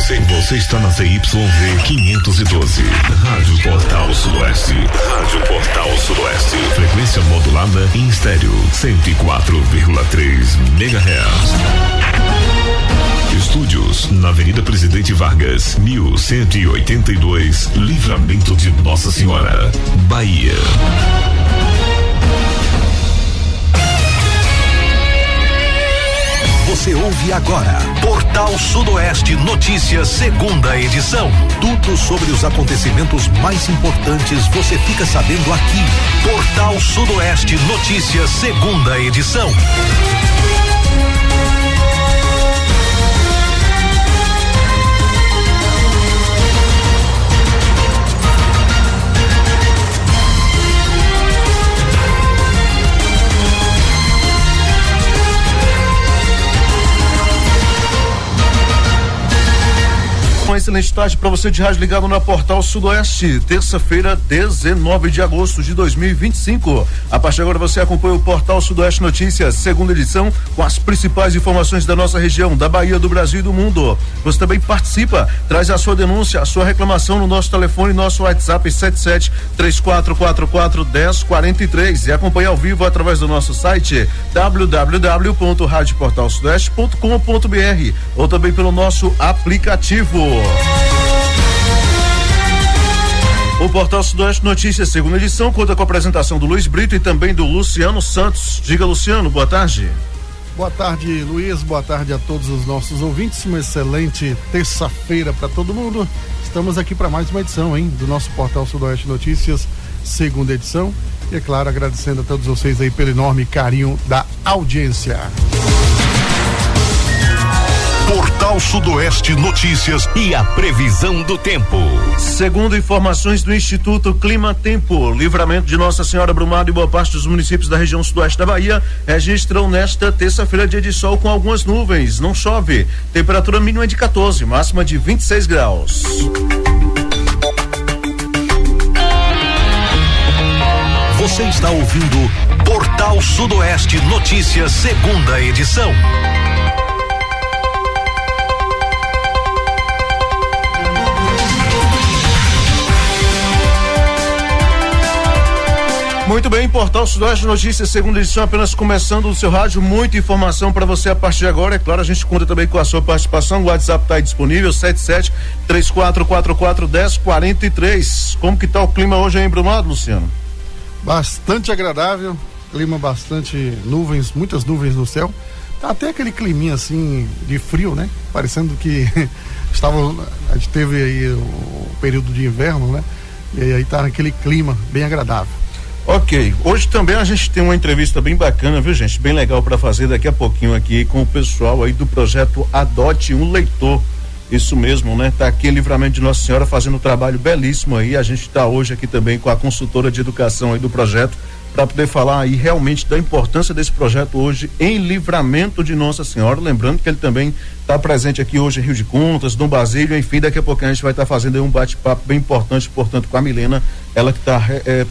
Você está na ZYV 512, Rádio Portal Sudoeste. Rádio Portal Sudoeste. Frequência modulada em estéreo, 104,3 MHz. Estúdios na Avenida Presidente Vargas, 1182, Livramento de Nossa Senhora, Bahia. Você ouve agora Portal Sudoeste Notícias, segunda edição. Tudo sobre os acontecimentos mais importantes você fica sabendo aqui. Portal Sudoeste Notícias, segunda edição. Uma excelente tarde para você de rádio ligado na Portal Sudoeste, terça-feira, 19 de agosto de 2025. A partir de agora você acompanha o Portal Sudoeste Notícias, segunda edição, com as principais informações da nossa região, da Bahia, do Brasil e do mundo. Você também participa, traz a sua denúncia, a sua reclamação no nosso telefone, nosso WhatsApp 77-3444-1043 e acompanha ao vivo através do nosso site www.radioportalsudoeste.com.br ou também pelo nosso aplicativo. O Portal Sudoeste Notícias, segunda edição, conta com a apresentação do Luiz Brito e também do Luciano Santos. Diga, Luciano, boa tarde. Boa tarde, Luiz, boa tarde a todos os nossos ouvintes, uma excelente terça-feira para todo mundo. Estamos aqui para mais uma edição, do nosso Portal Sudoeste Notícias, segunda edição. E é claro, agradecendo a todos vocês aí pelo enorme carinho da audiência. Portal Sudoeste Notícias e a previsão do tempo. Segundo informações do Instituto Clima Tempo, Livramento de Nossa Senhora, Brumado e boa parte dos municípios da região sudoeste da Bahia registram nesta terça-feira dia de sol com algumas nuvens, não chove. Temperatura mínima de 14, máxima de 26 graus. Você está ouvindo Portal Sudoeste Notícias, segunda edição. Muito bem, Portal Sudoeste Notícias, segunda edição, apenas começando o seu rádio, muita informação para você a partir de agora. É claro, a gente conta também com a sua participação, o WhatsApp está aí disponível, 77-3444-1043. Como que tá o clima hoje aí em Brumado, Luciano? Bastante agradável, clima bastante nuvens, muitas nuvens no céu. Tá até aquele climinha assim de frio, né? Parecendo que a gente teve aí o período de inverno, né? E aí tá naquele clima bem agradável. Ok, hoje também a gente tem uma entrevista bem bacana, viu, gente? Bem legal para fazer daqui a pouquinho aqui com o pessoal aí do projeto Adote um Leitor. Isso mesmo, né? Tá aqui em Livramento de Nossa Senhora fazendo um trabalho belíssimo aí. A gente tá hoje aqui também com a consultora de educação aí do projeto para poder falar aí realmente da importância desse projeto hoje em Livramento de Nossa Senhora. Lembrando que ele também está presente aqui hoje em Rio de Contas, Dom Basílio, enfim, daqui a pouco a gente vai estar fazendo aí um bate-papo bem importante, portanto, com a Milena, ela que está,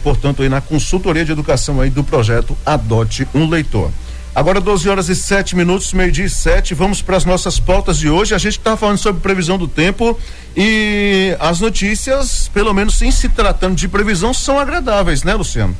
portanto, aí na consultoria de educação aí do projeto Adote um Leitor. Agora 12h07, meio-dia e 7, vamos para as nossas pautas de hoje. A gente está falando sobre previsão do tempo e as notícias, pelo menos em se tratando de previsão, são agradáveis, né, Luciano?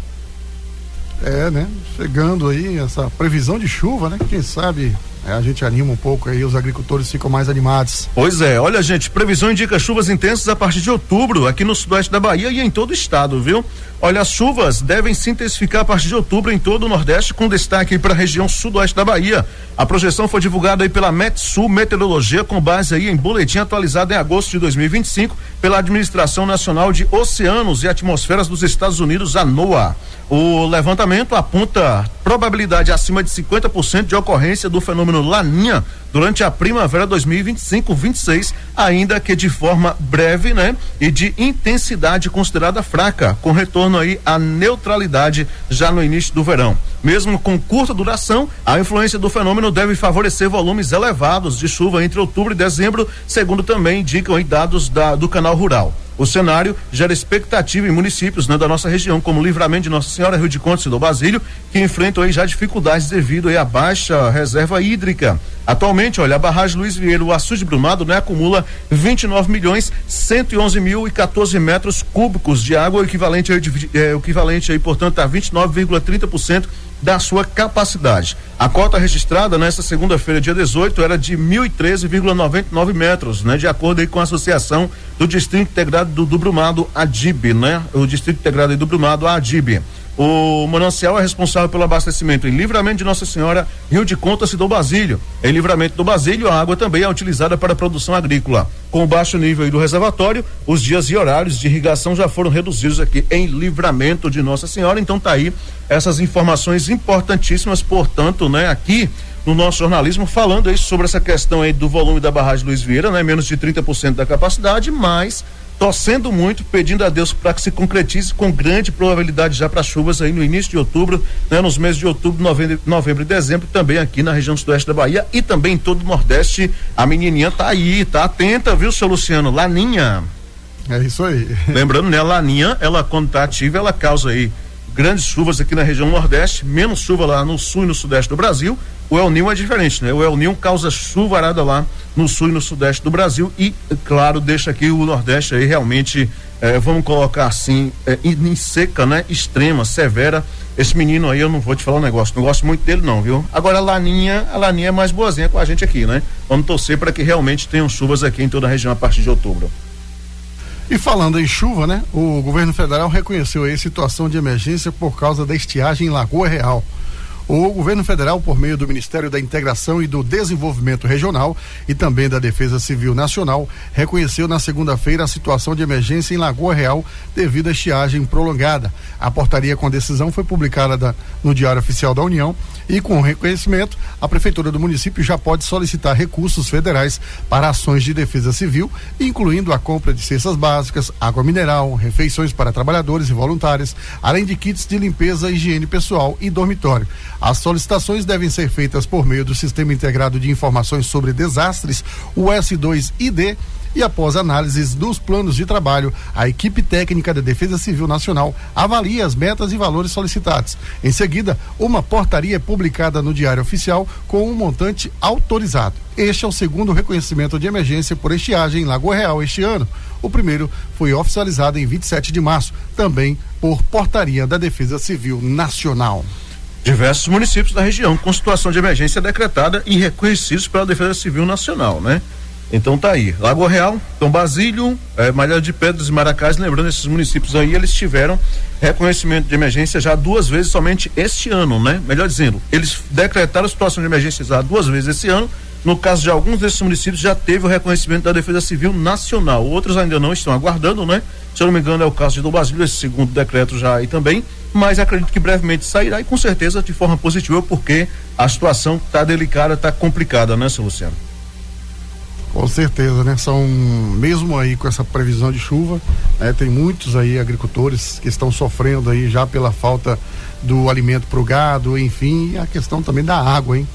Né? Chegando aí essa previsão de chuva, né? Quem sabe a gente anima um pouco aí, os agricultores ficam mais animados. Pois é, olha, gente, previsão indica chuvas intensas a partir de outubro aqui no sudoeste da Bahia e em todo o estado, viu? Olha, as chuvas devem se intensificar a partir de outubro em todo o Nordeste, com destaque para a região sudoeste da Bahia. A projeção foi divulgada aí pela Metsul Meteorologia, com base aí em boletim atualizado em agosto de 2025 pela Administração Nacional de Oceanos e Atmosferas dos Estados Unidos, a NOAA. O levantamento aponta probabilidade acima de 50% de ocorrência do fenômeno Laninha durante a primavera 2025-26, ainda que de forma breve, né? E de intensidade considerada fraca, com retorno aí à neutralidade já no início do verão. Mesmo com curta duração, a influência do fenômeno deve favorecer volumes elevados de chuva entre outubro e dezembro, segundo também indicam aí dados do Canal Rural. O cenário gera expectativa em municípios, né, da nossa região, como Livramento de Nossa Senhora, Rio de Contas e do Basílio, que enfrentam aí já dificuldades devido aí à baixa reserva hídrica. Atualmente, olha, a barragem Luiz Vieira, o Açude Brumado, né, acumula 29.111.014 metros cúbicos de água, equivalente aí, portanto, a 29,30% da sua capacidade. A cota registrada nesta segunda-feira, dia 18, era de 1.013,99 metros, né? De acordo aí com a Associação do Distrito Integrado do Brumado, ADIB, né? O Distrito Integrado aí do Brumado, ADIB. O manancial é responsável pelo abastecimento em Livramento de Nossa Senhora, Rio de Contas e do Basílio. Em Livramento do Basílio, a água também é utilizada para a produção agrícola. Com o baixo nível do reservatório, os dias e horários de irrigação já foram reduzidos aqui em Livramento de Nossa Senhora. Então tá aí essas informações importantíssimas, portanto, né, aqui no nosso jornalismo, falando aí sobre essa questão aí do volume da barragem Luiz Vieira, né, menos de 30% da capacidade, mas torcendo muito, pedindo a Deus para que se concretize com grande probabilidade já para chuvas aí no início de outubro, né, nos meses de outubro, novembro e dezembro, também aqui na região sudoeste da Bahia e também em todo o Nordeste. A menininha tá aí, tá atenta, viu, seu Luciano? Laninha. É isso aí. Lembrando, né, a Laninha, ela quando tá ativa, ela causa aí grandes chuvas aqui na região Nordeste, menos chuva lá no sul e no sudeste do Brasil. O El Niño é diferente, né? O El Niño causa chuvarada lá no sul e no sudeste do Brasil e, claro, deixa aqui o Nordeste aí realmente, vamos colocar assim, em seca, né? Extrema, severa. Esse menino aí, eu não vou te falar um negócio, não gosto muito dele não, viu? Agora a Laninha é mais boazinha com a gente aqui, né? Vamos torcer para que realmente tenham chuvas aqui em toda a região a partir de outubro. E falando em chuva, né? O governo federal reconheceu aí situação de emergência por causa da estiagem em Lagoa Real. O governo federal, por meio do Ministério da Integração e do Desenvolvimento Regional e também da Defesa Civil Nacional, reconheceu na segunda-feira a situação de emergência em Lagoa Real devido à estiagem prolongada. A portaria com a decisão foi publicada no Diário Oficial da União e, com o reconhecimento, a Prefeitura do município já pode solicitar recursos federais para ações de defesa civil, incluindo a compra de cestas básicas, água mineral, refeições para trabalhadores e voluntários, além de kits de limpeza, higiene pessoal e dormitório. As solicitações devem ser feitas por meio do Sistema Integrado de Informações sobre Desastres, o S2ID, e após análises dos planos de trabalho, a equipe técnica da Defesa Civil Nacional avalia as metas e valores solicitados. Em seguida, uma portaria é publicada no Diário Oficial com um montante autorizado. Este é o segundo reconhecimento de emergência por estiagem em Lagoa Real este ano. O primeiro foi oficializado em 27 de março, também por portaria da Defesa Civil Nacional. Diversos municípios da região com situação de emergência decretada e reconhecidos pela Defesa Civil Nacional, né? Então tá aí, Lagoa Real, Tom Basílio, Malhada de Pedras e Maracás, lembrando, esses municípios aí, eles tiveram reconhecimento de emergência já 2 vezes somente este ano, né? Melhor dizendo, eles decretaram a situação de emergência já 2 vezes esse ano. No caso de alguns desses municípios já teve o reconhecimento da Defesa Civil Nacional, outros ainda não estão aguardando, né? Se eu não me engano é o caso de Tom Basílio, esse segundo decreto já aí também, mas acredito que brevemente sairá e com certeza de forma positiva, porque a situação tá delicada, tá complicada, né, seu Luciano? Com certeza, né? São, mesmo aí com essa previsão de chuva, tem muitos aí agricultores que estão sofrendo aí já pela falta do alimento para o gado, enfim, e a questão também da água, hein?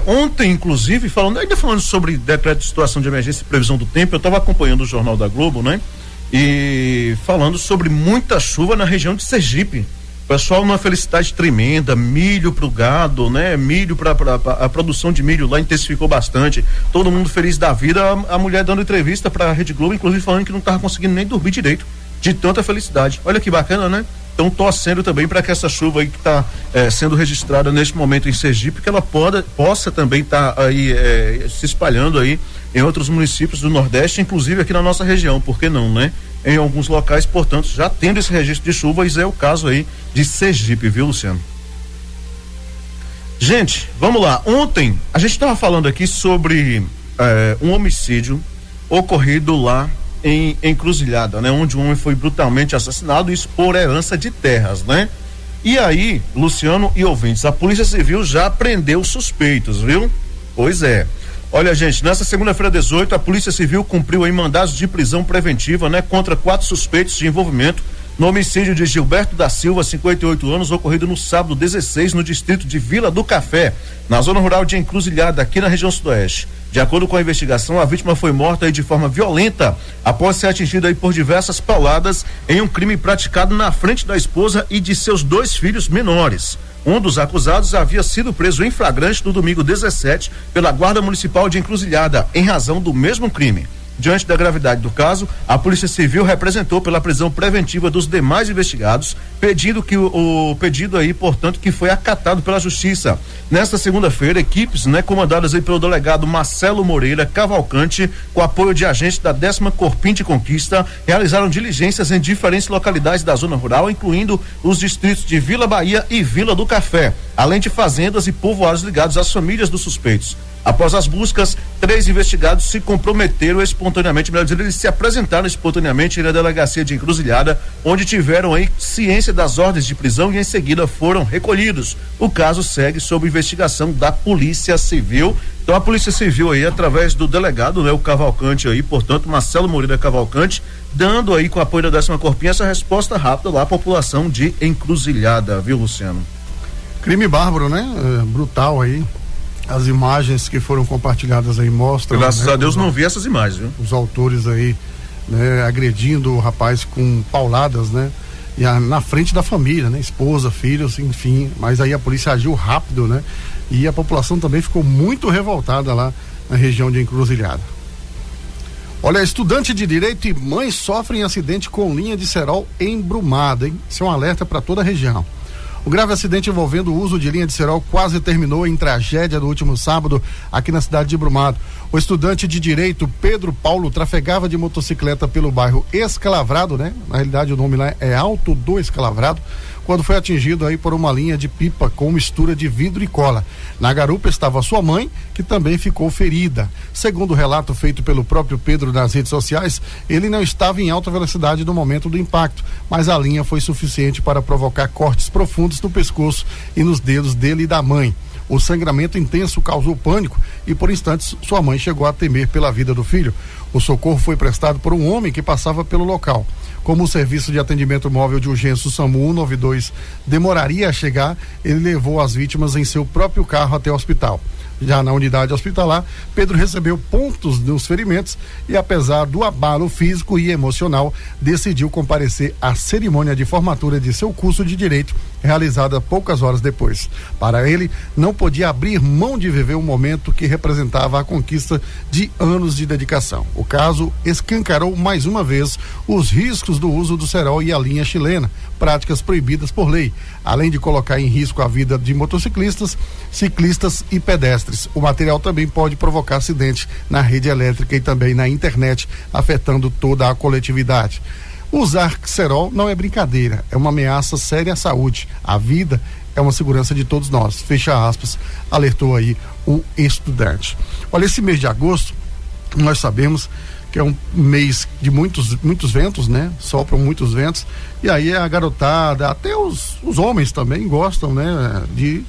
Ontem, inclusive, ainda falando sobre decreto de situação de emergência e previsão do tempo, eu estava acompanhando o Jornal da Globo, né? E falando sobre muita chuva na região de Sergipe. Pessoal, uma felicidade tremenda, milho pro gado, né? Milho para a produção de milho lá intensificou bastante. Todo mundo feliz da vida. A mulher dando entrevista para a Rede Globo, inclusive falando que não estava conseguindo nem dormir direito de tanta felicidade. Olha que bacana, né? Então, torcendo também para que essa chuva aí que está sendo registrada neste momento em Sergipe, que ela possa também estar aí se espalhando aí em outros municípios do Nordeste, inclusive aqui na nossa região, por que não, né? Em alguns locais, portanto, já tendo esse registro de chuvas, é o caso aí de Sergipe, viu, Luciano? Gente, vamos lá. Ontem a gente estava falando aqui sobre um homicídio ocorrido lá em Encruzilhada, né? Onde um homem foi brutalmente assassinado, isso por herança de terras, né? E aí, Luciano e ouvintes, a Polícia Civil já prendeu suspeitos, viu? Pois é. Olha, gente, nessa segunda-feira 18, a Polícia Civil cumpriu aí mandados de prisão preventiva, né? Contra 4 suspeitos de envolvimento no homicídio de Gilberto da Silva, 58 anos, ocorrido no sábado 16, no distrito de Vila do Café, na zona rural de Encruzilhada, aqui na região sudoeste. De acordo com a investigação, a vítima foi morta de forma violenta após ser atingida por diversas pauladas em um crime praticado na frente da esposa e de seus 2 filhos menores. Um dos acusados havia sido preso em flagrante no domingo 17 pela Guarda Municipal de Encruzilhada, em razão do mesmo crime. Diante da gravidade do caso, a Polícia Civil representou pela prisão preventiva dos demais investigados, pedindo que o pedido aí, portanto, que foi acatado pela Justiça. Nesta segunda-feira, equipes, comandadas aí pelo delegado Marcelo Moreira Cavalcante, com apoio de agentes da 10ª Corpim de Conquista, realizaram diligências em diferentes localidades da zona rural, incluindo os distritos de Vila Bahia e Vila do Café, além de fazendas e povoados ligados às famílias dos suspeitos. Após as buscas, 3 investigados se comprometeram espontaneamente, melhor dizendo, eles se apresentaram espontaneamente na delegacia de Encruzilhada, onde tiveram aí ciência das ordens de prisão e em seguida foram recolhidos. O caso segue sob investigação da Polícia Civil. Então a Polícia Civil aí, através do delegado, o Cavalcante aí, portanto, Marcelo Moreira Cavalcante, dando aí com o apoio da 10ª Corpinha essa resposta rápida lá à população de Encruzilhada, viu, Luciano? Crime bárbaro, né? Brutal aí. As imagens que foram compartilhadas aí mostram. Graças a Deus não vi essas imagens, viu? Os autores aí, agredindo o rapaz com pauladas, E na frente da família, esposa, filhos, enfim. Mas aí a polícia agiu rápido, E a população também ficou muito revoltada lá na região de Encruzilhada. Olha, estudante de direito e mãe sofrem acidente com linha de cerol embrumada, hein? Isso é um alerta para toda a região. O grave acidente envolvendo o uso de linha de cerol quase terminou em tragédia no último sábado aqui na cidade de Brumado. O estudante de direito Pedro Paulo trafegava de motocicleta pelo bairro Escalavrado, Na realidade o nome lá é Alto do Escalavrado, quando foi atingido aí por uma linha de pipa com mistura de vidro e cola. Na garupa estava sua mãe, que também ficou ferida. Segundo o relato feito pelo próprio Pedro nas redes sociais, ele não estava em alta velocidade no momento do impacto, mas a linha foi suficiente para provocar cortes profundos no pescoço e nos dedos dele e da mãe. O sangramento intenso causou pânico e por instantes sua mãe chegou a temer pela vida do filho. O socorro foi prestado por um homem que passava pelo local. Como o serviço de atendimento móvel de urgência, o SAMU 192, demoraria a chegar, ele levou as vítimas em seu próprio carro até o hospital. Já na unidade hospitalar, Pedro recebeu pontos nos ferimentos e, apesar do abalo físico e emocional, decidiu comparecer à cerimônia de formatura de seu curso de Direito, realizada poucas horas depois. Para ele, não podia abrir mão de viver um momento que representava a conquista de anos de dedicação. O caso escancarou mais uma vez os riscos do uso do cerol e a linha chilena, práticas proibidas por lei, além de colocar em risco a vida de motociclistas, ciclistas e pedestres. O material também pode provocar acidentes na rede elétrica e também na internet, afetando toda a coletividade. Usar cerol não é brincadeira, é uma ameaça séria à saúde. A vida é uma segurança de todos nós. Fecha aspas, alertou aí o estudante. Olha, esse mês de agosto, nós sabemos que é um mês de muitos ventos, Sopram muitos ventos, e aí a garotada, até os homens também gostam, de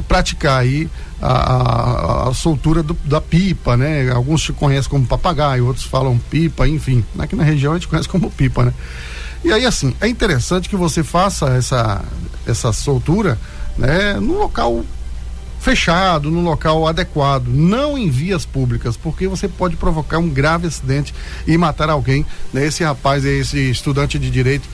praticar aí a soltura da pipa, Alguns se conhecem como papagaio, outros falam pipa, enfim. Aqui na região a gente conhece como pipa, E aí, assim, é interessante que você faça essa soltura, num local fechado, num local adequado, não em vias públicas, porque você pode provocar um grave acidente e matar alguém, Esse rapaz, esse estudante de direito,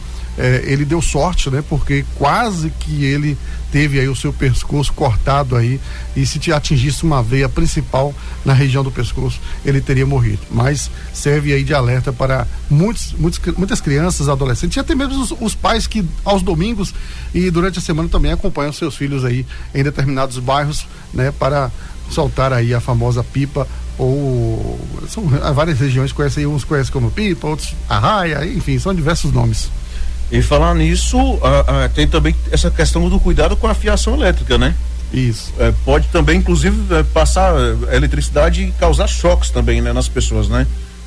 ele deu sorte, porque quase que ele teve aí o seu pescoço cortado aí, e se atingisse uma veia principal na região do pescoço, ele teria morrido. Mas serve aí de alerta para muitas crianças, adolescentes, e até mesmo os pais que aos domingos e durante a semana também acompanham seus filhos aí em determinados bairros, para soltar aí a famosa pipa, ou são várias regiões conhecem, uns conhecem como pipa, outros arraia, enfim, são diversos nomes. E falar nisso, tem também essa questão do cuidado com a fiação elétrica, Isso. Pode também, inclusive, passar eletricidade e causar choques também, nas pessoas,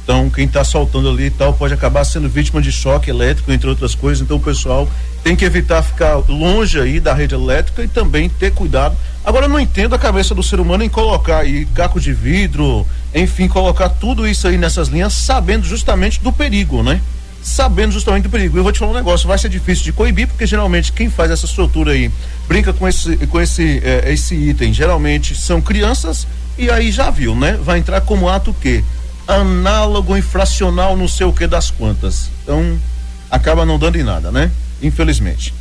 Então, quem está soltando ali e tal pode acabar sendo vítima de choque elétrico, entre outras coisas. Então, o pessoal tem que evitar ficar longe aí da rede elétrica e também ter cuidado. Agora, eu não entendo a cabeça do ser humano em colocar aí caco de vidro, enfim, colocar tudo isso aí nessas linhas, sabendo justamente do perigo, sabendo justamente do perigo. Eu vou te falar um negócio, vai ser difícil de coibir, porque geralmente quem faz essa estrutura aí brinca com esse item, geralmente são crianças, e aí já viu, né? Vai entrar como ato o quê? Análogo infracional, não sei o que das quantas. Então, acaba não dando em nada, né? Infelizmente.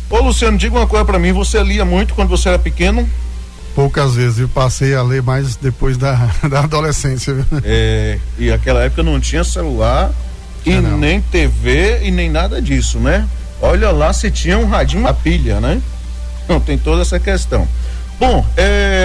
Ô Luciano, diga uma coisa pra mim, você lia muito quando você era pequeno? Poucas vezes, eu passei a ler mais depois da adolescência. E aquela época não tinha celular e nem TV e nem nada disso, né? Olha lá se tinha um radinho a pilha, né? Não, tem toda essa questão. Bom,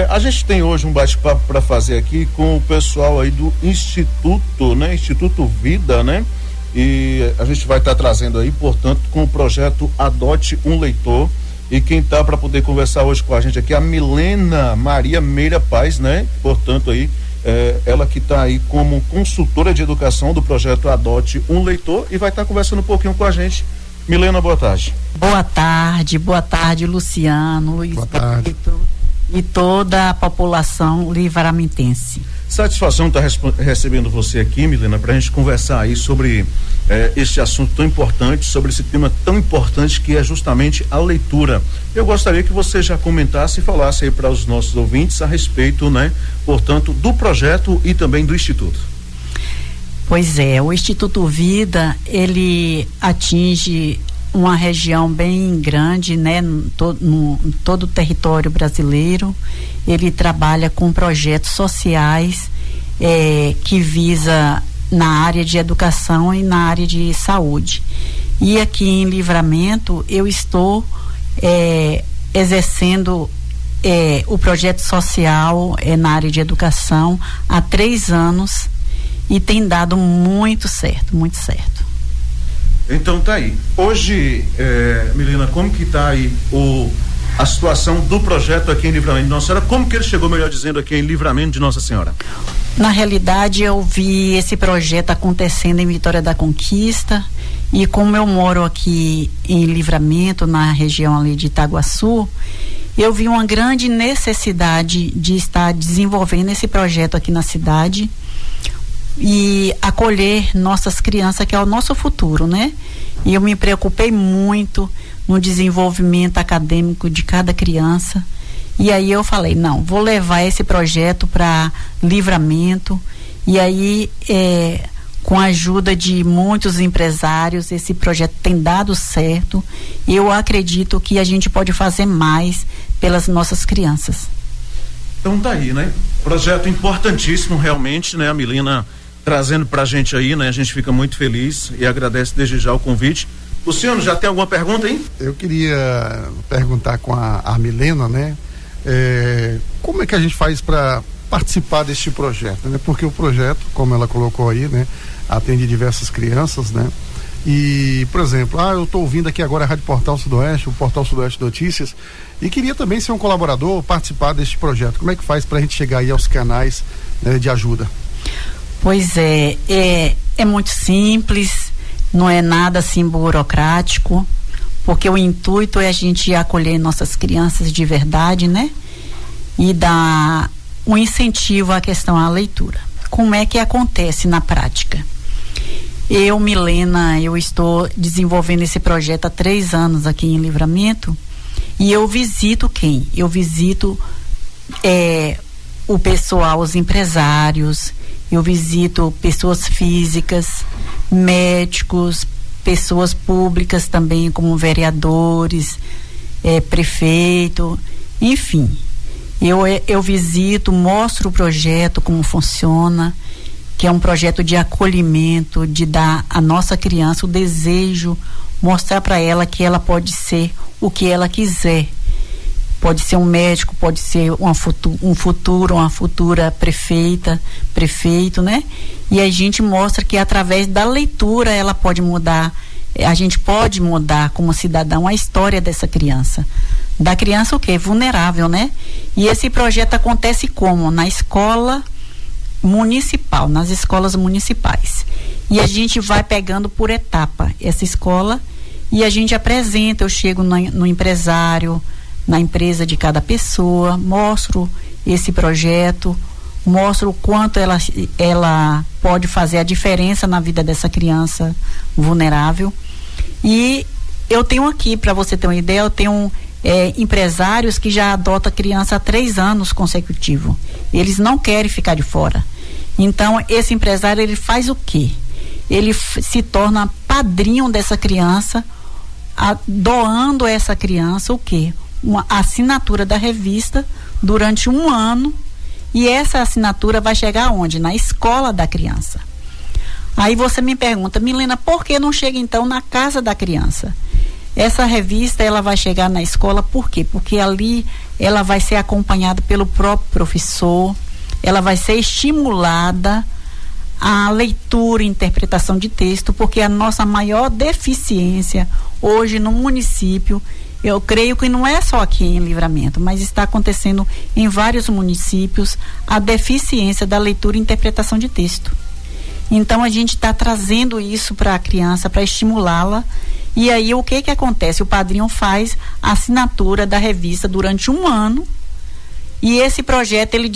a gente tem hoje um bate-papo para fazer aqui com o pessoal aí do Instituto, né? Instituto Vida, né? E a gente vai estar trazendo aí, portanto, com o projeto Adote um Leitor. E quem tá para poder conversar hoje com a gente aqui é a Milena Maria Meira Paz, né? Portanto aí, ela que tá aí como consultora de educação do projeto Adote um Leitor e vai estar conversando um pouquinho com a gente. Milena, boa tarde. Boa tarde, Luciano, Luiz Barreto e toda a população livramentense. Satisfação estar recebendo você aqui, Milena, para a gente conversar aí sobre este assunto tão importante, sobre esse tema tão importante que é justamente a leitura. Eu gostaria que você já comentasse e falasse aí para os nossos ouvintes a respeito, né, portanto, do projeto e também do Instituto. Pois é, o Instituto Vida, ele atinge uma região bem grande, né, todo o território brasileiro. Ele trabalha com projetos sociais que visa na área de educação e na área de saúde. E aqui em Livramento eu estou exercendo o projeto social na área de educação há 3 anos e tem dado muito certo, muito certo. Então tá aí. Hoje, Milena, como que tá aí a situação do projeto aqui em Livramento de Nossa Senhora? Como que ele chegou, melhor dizendo, aqui em Livramento de Nossa Senhora? Na realidade, eu vi esse projeto acontecendo em Vitória da Conquista, e como eu moro aqui em Livramento, na região ali de Itaguaçu, eu vi uma grande necessidade de estar desenvolvendo esse projeto aqui na cidade e acolher nossas crianças, que é o nosso futuro, né? E eu me preocupei muito no desenvolvimento acadêmico de cada criança, e aí eu falei, não, vou levar esse projeto para Livramento, e aí com a ajuda de muitos empresários, esse projeto tem dado certo, e eu acredito que a gente pode fazer mais pelas nossas crianças. Então tá aí, né? Projeto importantíssimo realmente, né? A Milena trazendo pra gente aí, né? A gente fica muito feliz e agradece desde já o convite. Luciano, já tem alguma pergunta aí? Eu queria perguntar com a Milena, né? Como é que a gente faz para participar deste projeto, né? Porque o projeto, como ela colocou aí, né? Atende diversas crianças, né? E, por exemplo, eu estou ouvindo aqui agora a Rádio Portal Sudoeste, o Portal Sudoeste Notícias, e queria também ser um colaborador, participar deste projeto. Como é que faz para a gente chegar aí aos canais, né, de ajuda? Pois é muito simples, não é nada assim burocrático, porque o intuito é a gente acolher nossas crianças de verdade, né? E dar um incentivo à questão à leitura. Como é que acontece na prática? Eu, Milena, eu estou desenvolvendo esse projeto há 3 anos aqui em Livramento, e eu visito quem? Eu visito o pessoal, os empresários, eu visito pessoas físicas, médicos, pessoas públicas também, como vereadores, prefeito, enfim. Eu visito, mostro o projeto, como funciona, que é um projeto de acolhimento, de dar à nossa criança o desejo, mostrar para ela que ela pode ser o que ela quiser. Pode ser um médico, pode ser uma futura prefeito, né? E a gente mostra que através da leitura ela pode mudar, a gente pode mudar como cidadão a história dessa criança. Da criança o quê? Vulnerável, né? E esse projeto acontece como? Na escola municipal, nas escolas municipais. E a gente vai pegando por etapa essa escola e a gente apresenta, eu chego no empresário, na empresa de cada pessoa, mostro esse projeto, mostro o quanto ela pode fazer a diferença na vida dessa criança vulnerável. E eu tenho aqui, para você ter uma ideia, eu tenho empresários que já adotam criança há 3 anos consecutivos. Eles não querem ficar de fora. Então, esse empresário, ele faz o quê? Ele se torna padrinho dessa criança, doando a essa criança o quê? Uma assinatura da revista durante 1 ano, e essa assinatura vai chegar aonde? Na escola da criança. Aí você me pergunta, Milena, por que não chega então na casa da criança? Essa revista, ela vai chegar na escola por quê? Porque ali ela vai ser acompanhada pelo próprio professor, ela vai ser estimulada a leitura e interpretação de texto, porque a nossa maior deficiência hoje no município, eu creio que não é só aqui em Livramento, mas está acontecendo em vários municípios, a deficiência da leitura e interpretação de texto. Então a gente está trazendo isso para a criança, para estimulá-la. E aí o que acontece? O padrinho faz a assinatura da revista durante 1 ano, e esse projeto ele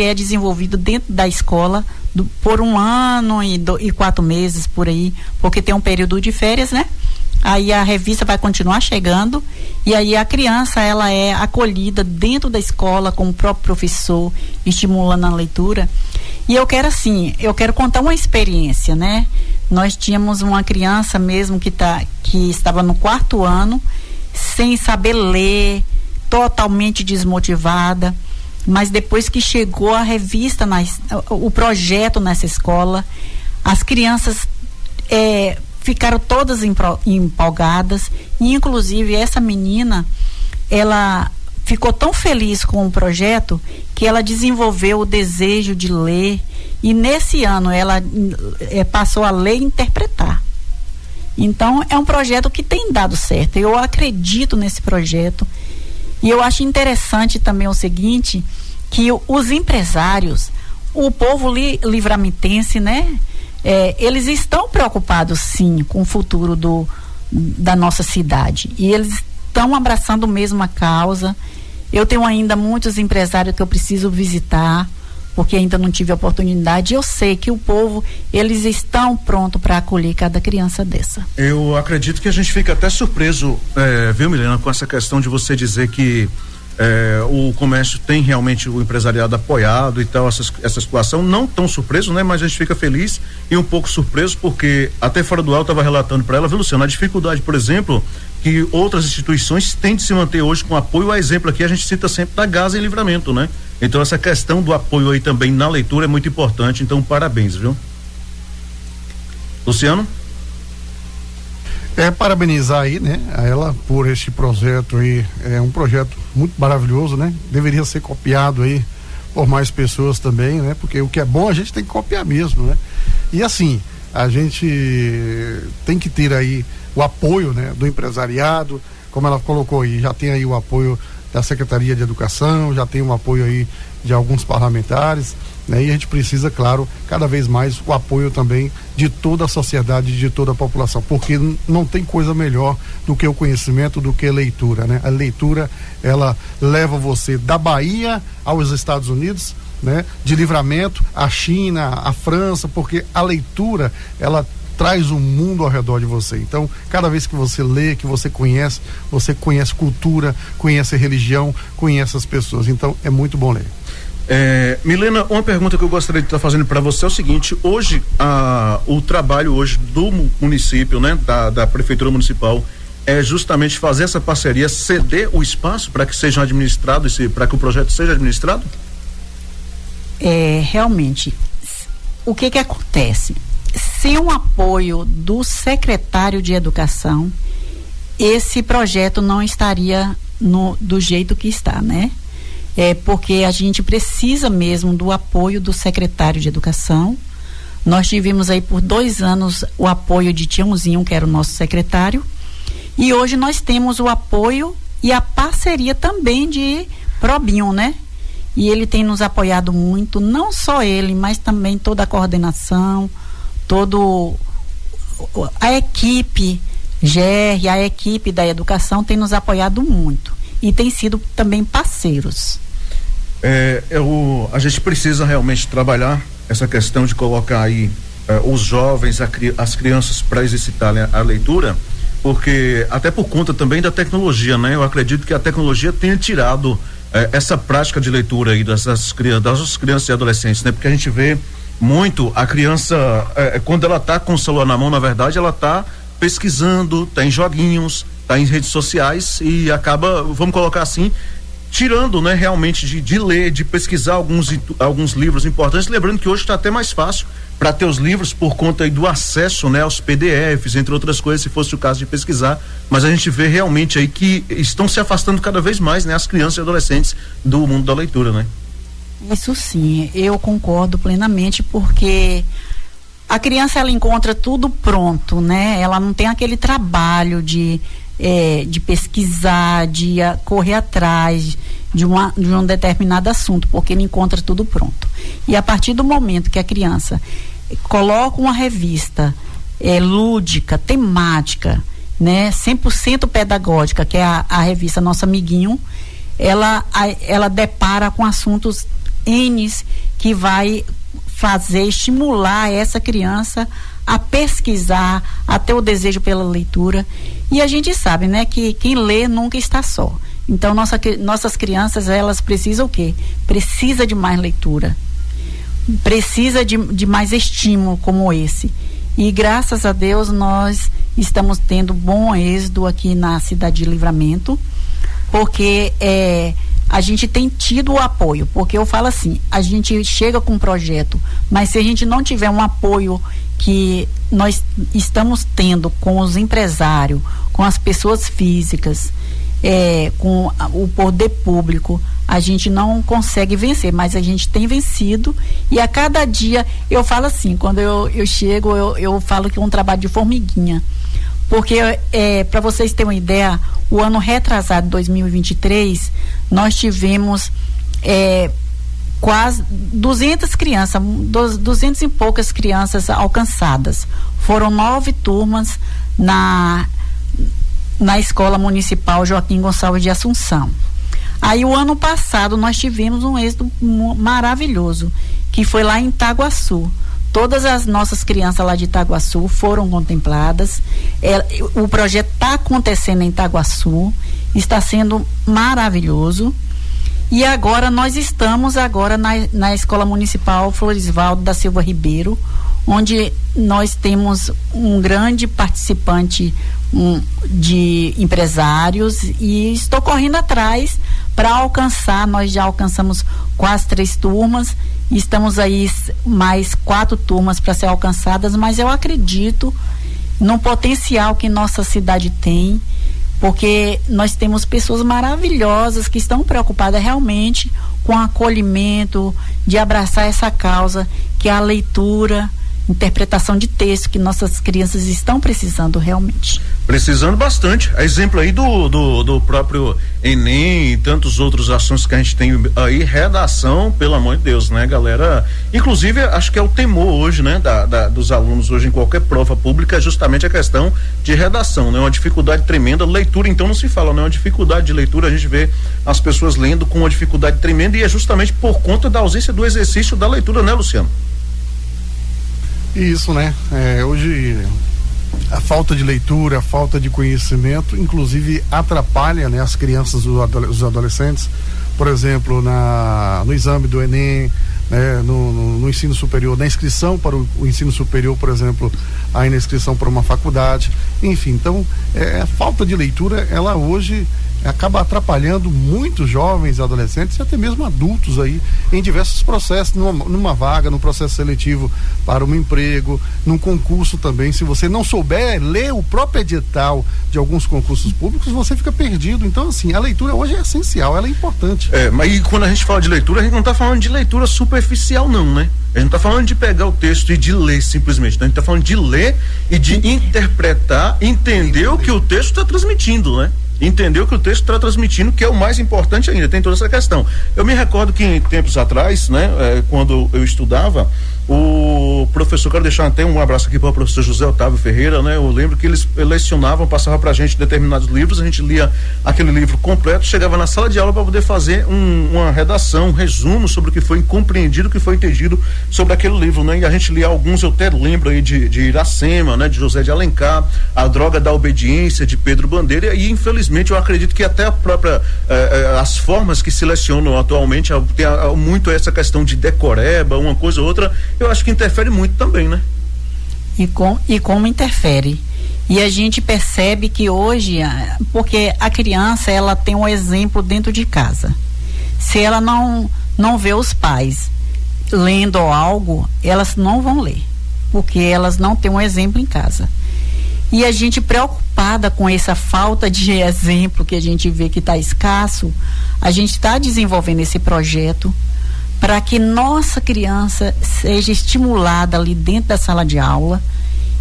é desenvolvido dentro da escola por 1 ano e 4 meses por aí, porque tem um período de férias, né? Aí a revista vai continuar chegando, e aí a criança ela é acolhida dentro da escola com o próprio professor, estimulando a leitura. E eu quero contar uma experiência, né? Nós tínhamos uma criança mesmo que estava no 4º ano, sem saber ler, totalmente desmotivada, mas depois que chegou a revista, o projeto nessa escola, as crianças ficaram todas empolgadas, e inclusive essa menina, ela ficou tão feliz com o projeto que ela desenvolveu o desejo de ler, e nesse ano ela passou a ler e interpretar. Então é um projeto que tem dado certo, eu acredito nesse projeto. E eu acho interessante também o seguinte, que os empresários, o povo livramentense, né? Eles estão preocupados sim com o futuro da nossa cidade, e eles estão abraçando mesmo a causa. Eu tenho ainda muitos empresários que eu preciso visitar, porque ainda não tive a oportunidade. Eu sei que o povo, eles estão prontos para acolher cada criança dessa. Eu acredito que a gente fica até surpreso, viu, Milena, com essa questão de você dizer que o comércio tem realmente o empresariado apoiado e tal, essa situação. Não tão surpreso, né? Mas a gente fica feliz e um pouco surpreso, porque até fora do ar eu estava relatando para ela, viu, Luciano, a dificuldade, por exemplo, que outras instituições têm de se manter hoje com apoio. A exemplo aqui a gente cita sempre da Gasa em Livramento, né? Então essa questão do apoio aí também na leitura é muito importante, então parabéns, viu? Luciano? Parabenizar aí, né, a ela por este projeto aí, é um projeto muito maravilhoso, né? Deveria ser copiado aí por mais pessoas também, né? Porque o que é bom a gente tem que copiar mesmo, né? E assim, a gente tem que ter aí o apoio, né, do empresariado, como ela colocou aí, já tem aí o apoio da Secretaria de Educação, já tem o apoio aí de alguns parlamentares, né? E a gente precisa, claro, cada vez mais o apoio também de toda a sociedade, de toda a população, porque não tem coisa melhor do que o conhecimento, do que a leitura, né? A leitura, ela leva você da Bahia aos Estados Unidos, né? De Livramento à China, à França, porque a leitura, ela traz um mundo ao redor de você. Então, cada vez que você lê, que você conhece cultura, conhece religião, conhece as pessoas. Então, é muito bom ler. Milena, uma pergunta que eu gostaria de estar fazendo para você é o seguinte: hoje, o trabalho hoje do município, né, da prefeitura municipal, é justamente fazer essa parceria, ceder o espaço para que sejam administrados, para que o projeto seja administrado? Realmente, o que acontece? Sem o apoio do secretário de Educação, esse projeto não estaria do jeito que está, né? Porque a gente precisa mesmo do apoio do secretário de Educação. Nós tivemos aí por 2 anos o apoio de Tiãozinho, que era o nosso secretário, e hoje nós temos o apoio e a parceria também de Probinho, né? E ele tem nos apoiado muito, não só ele, mas também toda a coordenação, a equipe GR, a equipe da educação tem nos apoiado muito e tem sido também parceiros. A gente precisa realmente trabalhar essa questão de colocar aí os jovens, as crianças para exercitarem a leitura, porque até por conta também da tecnologia, né? Eu acredito que a tecnologia tenha tirado essa prática de leitura aí das crianças e adolescentes, né? Porque a gente vê muito a criança, quando ela tá com o celular na mão, na verdade ela tá pesquisando, tá em joguinhos, tá em redes sociais e acaba, vamos colocar assim, tirando, né, realmente de ler, de pesquisar alguns livros importantes, lembrando que hoje está até mais fácil para ter os livros por conta aí do acesso, né, aos PDFs, entre outras coisas, se fosse o caso de pesquisar, mas a gente vê realmente aí que estão se afastando cada vez mais, né, as crianças e adolescentes do mundo da leitura, né? Isso sim, eu concordo plenamente, porque a criança, ela encontra tudo pronto, né? Ela não tem aquele trabalho de pesquisar, de correr atrás de um determinado assunto, porque ele encontra tudo pronto. E a partir do momento que a criança coloca uma revista lúdica, temática, né, 100% pedagógica, que é a revista Nosso Amiguinho, ela depara com assuntos N's que vai estimular essa criança a pesquisar, a ter o desejo pela leitura. E a gente sabe, né, que quem lê nunca está só. Então nossas crianças, elas precisam o quê? Precisa de mais leitura, precisa de mais estímulo como esse. E graças a Deus nós estamos tendo bom êxito aqui na cidade de Livramento, porque a gente tem tido o apoio, porque eu falo assim, a gente chega com um projeto, mas se a gente não tiver um apoio que nós estamos tendo com os empresários, com as pessoas físicas, com o poder público, a gente não consegue vencer, mas a gente tem vencido. E a cada dia eu falo assim, quando eu chego, eu falo que é um trabalho de formiguinha, porque para vocês terem uma ideia, o ano retrasado, 2023, nós tivemos quase 200 crianças, 200 e poucas crianças alcançadas. Foram 9 turmas na Escola Municipal Joaquim Gonçalves de Assunção. Aí o ano passado nós tivemos um êxito maravilhoso, que foi lá em Itaguaçu. Todas as nossas crianças lá de Itaguaçu foram contempladas. O projeto está acontecendo em Itaguaçu, está sendo maravilhoso. E agora nós estamos na Escola Municipal Floresvaldo da Silva Ribeiro, onde nós temos um grande participante de empresários, e estou correndo atrás para alcançar. Nós já alcançamos quase 3 turmas, estamos aí mais 4 turmas para ser alcançadas, mas eu acredito no potencial que nossa cidade tem, porque nós temos pessoas maravilhosas que estão preocupadas realmente com o acolhimento, de abraçar essa causa, que é a leitura, interpretação de texto, que nossas crianças estão precisando realmente. Precisando bastante. A exemplo aí do próprio Enem e tantos outros assuntos que a gente tem aí, redação, pelo amor de Deus, né, galera? Inclusive, acho que é o temor hoje, né, dos alunos hoje em qualquer prova pública, é justamente a questão de redação, né? Uma dificuldade tremenda. Leitura, então, não se fala, né? Uma dificuldade de leitura, a gente vê as pessoas lendo com uma dificuldade tremenda, e é justamente por conta da ausência do exercício da leitura, né, Luciano? Isso, né? Hoje a falta de leitura, a falta de conhecimento, inclusive atrapalha, né, as crianças, os adolescentes, por exemplo, no exame do Enem, né, no ensino superior, na inscrição para o ensino superior, por exemplo, aí na inscrição para uma faculdade, enfim. Então, a falta de leitura, ela hoje acaba atrapalhando muitos jovens, adolescentes e até mesmo adultos aí em diversos processos, numa vaga, num processo seletivo para um emprego, num concurso também. Se você não souber ler o próprio edital de alguns concursos públicos, você fica perdido. Então, assim, a leitura hoje é essencial, ela é importante. Mas quando a gente fala de leitura, a gente não está falando de leitura superficial, não, né? A gente não está falando de pegar o texto e de ler simplesmente, né? A gente está falando de ler e de interpretar, entender o que o texto está transmitindo, né? Entender o que o texto está transmitindo, que é o mais importante ainda, tem toda essa questão. Eu me recordo que em tempos atrás, né, quando eu estudava, O professor, quero deixar até um abraço aqui para o professor José Otávio Ferreira, né? Eu lembro que eles lecionavam, passavam pra gente determinados livros, a gente lia aquele livro completo, chegava na sala de aula para poder fazer uma redação, um resumo sobre o que foi compreendido, o que foi entendido sobre aquele livro, né? E a gente lia alguns, eu até lembro aí de Iracema, né? De José de Alencar, A Droga da Obediência, de Pedro Bandeira, e infelizmente eu acredito que até a própria, as formas que se lecionam atualmente, tem muito essa questão de decoreba, uma coisa ou outra, eu acho que interfere muito também, né? E como interfere. E a gente percebe que hoje, porque a criança, ela tem um exemplo dentro de casa. Se ela não vê os pais lendo algo, elas não vão ler, porque elas não têm um exemplo em casa. E a gente, preocupada com essa falta de exemplo que a gente vê que está escasso, a gente está desenvolvendo esse projeto para que nossa criança seja estimulada ali dentro da sala de aula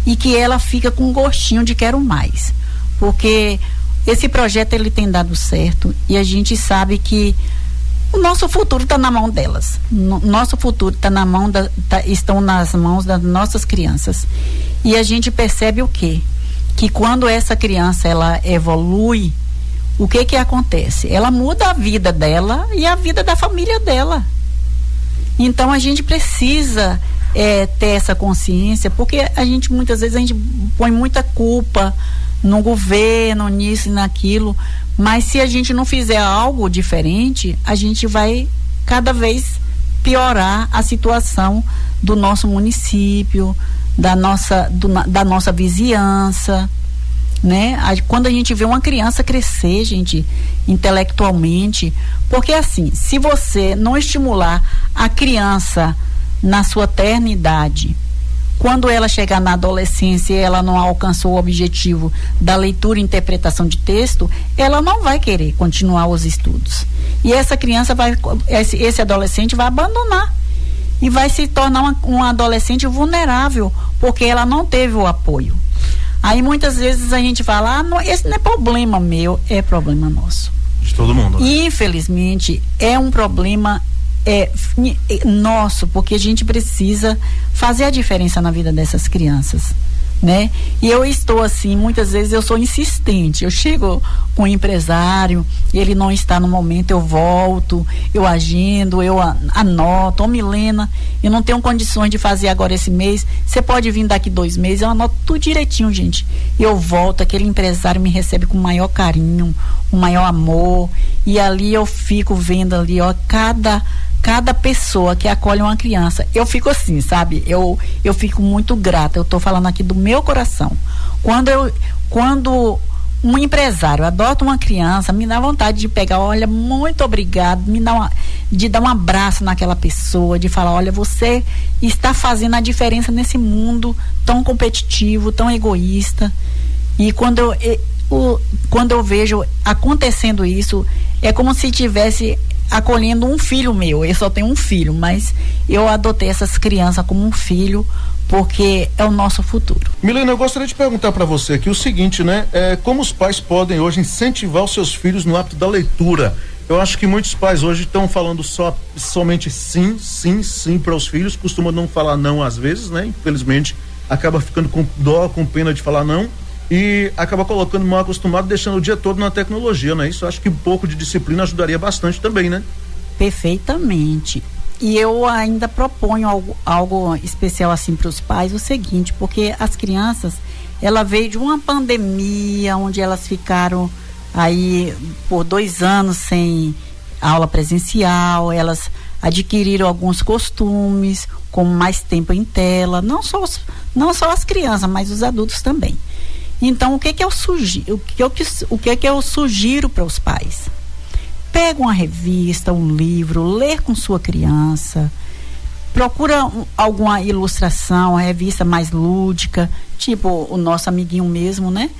e que ela fica com um gostinho de quero mais, porque esse projeto ele tem dado certo e a gente sabe que o nosso futuro está na mão delas, nosso futuro está na mão estão nas mãos das nossas crianças, e a gente percebe o quê? Que quando essa criança ela evolui, o que acontece? Ela muda a vida dela e a vida da família dela. Então a gente precisa ter essa consciência, porque a gente muitas vezes a gente põe muita culpa no governo, nisso e naquilo, mas se a gente não fizer algo diferente, a gente vai cada vez piorar a situação do nosso município, da nossa vizinhança, né? Quando a gente vê uma criança crescer, gente, intelectualmente, porque assim, se você não estimular a criança na sua terna idade, quando ela chegar na adolescência e ela não alcançou o objetivo da leitura e interpretação de texto, ela não vai querer continuar os estudos. E essa criança esse adolescente vai abandonar e vai se tornar um adolescente vulnerável, porque ela não teve o apoio. Aí muitas vezes a gente fala, esse não é problema meu, é problema nosso. De todo mundo. Né? E infelizmente é um problema nosso, porque a gente precisa fazer a diferença na vida dessas crianças, né? E eu estou assim, muitas vezes eu sou insistente, eu chego com um empresário, ele não está no momento, eu volto, eu agendo, eu anoto, Milena, eu não tenho condições de fazer agora esse mês, você pode vir daqui 2 meses, eu anoto tudo direitinho, gente, eu volto, aquele empresário me recebe com o maior carinho, o maior amor, e ali eu fico vendo ali, ó, cada pessoa que acolhe uma criança, eu fico assim, sabe? Eu fico muito grata, eu tô falando aqui do meu coração. Quando um empresário adota uma criança, me dá vontade de pegar, olha, muito obrigado, de dar um abraço naquela pessoa, de falar, olha, você está fazendo a diferença nesse mundo tão competitivo, tão egoísta. E quando eu vejo acontecendo isso, é como se tivesse acolhendo um filho meu. Eu só tenho um filho, mas eu adotei essas crianças como um filho, porque é o nosso futuro. Milena, eu gostaria de perguntar para você aqui o seguinte, né? Como os pais podem hoje incentivar os seus filhos no hábito da leitura? Eu acho que muitos pais hoje estão falando somente sim para os filhos, costumam não falar não às vezes, né? Infelizmente, acaba ficando com dó, com pena de falar não, e acaba colocando mal acostumado, deixando o dia todo na tecnologia, né? Isso acho que um pouco de disciplina ajudaria bastante também, né? Perfeitamente. E eu ainda proponho algo especial assim para os pais, o seguinte, porque as crianças, ela veio de uma pandemia onde elas ficaram aí por 2 anos sem aula presencial, elas adquiriram alguns costumes, como mais tempo em tela, não só as crianças, mas os adultos também. Então, o que eu sugiro para os pais? Pega uma revista, um livro, lê com sua criança, procura alguma ilustração, uma revista mais lúdica, tipo o nosso amiguinho mesmo, né?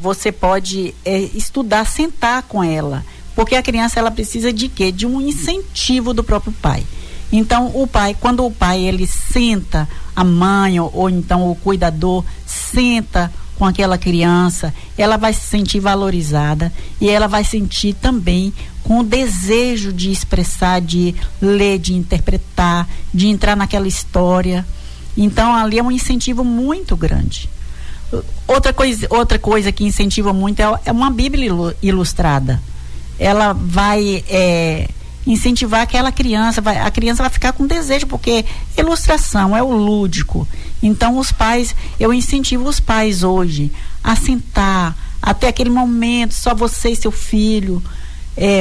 Você pode estudar, sentar com ela, porque a criança ela precisa de quê? De um incentivo do próprio pai. Então, quando o pai ele senta, a mãe ou então o cuidador senta com aquela criança, ela vai se sentir valorizada e ela vai sentir também com o desejo de expressar, de ler, de interpretar, de entrar naquela história. Então ali é um incentivo muito grande. Outra coisa que incentiva muito é uma Bíblia ilustrada. Ela vai incentivar aquela criança, a criança vai ficar com desejo, porque ilustração é o lúdico. Então eu incentivo os pais hoje a sentar até aquele momento, só você e seu filho,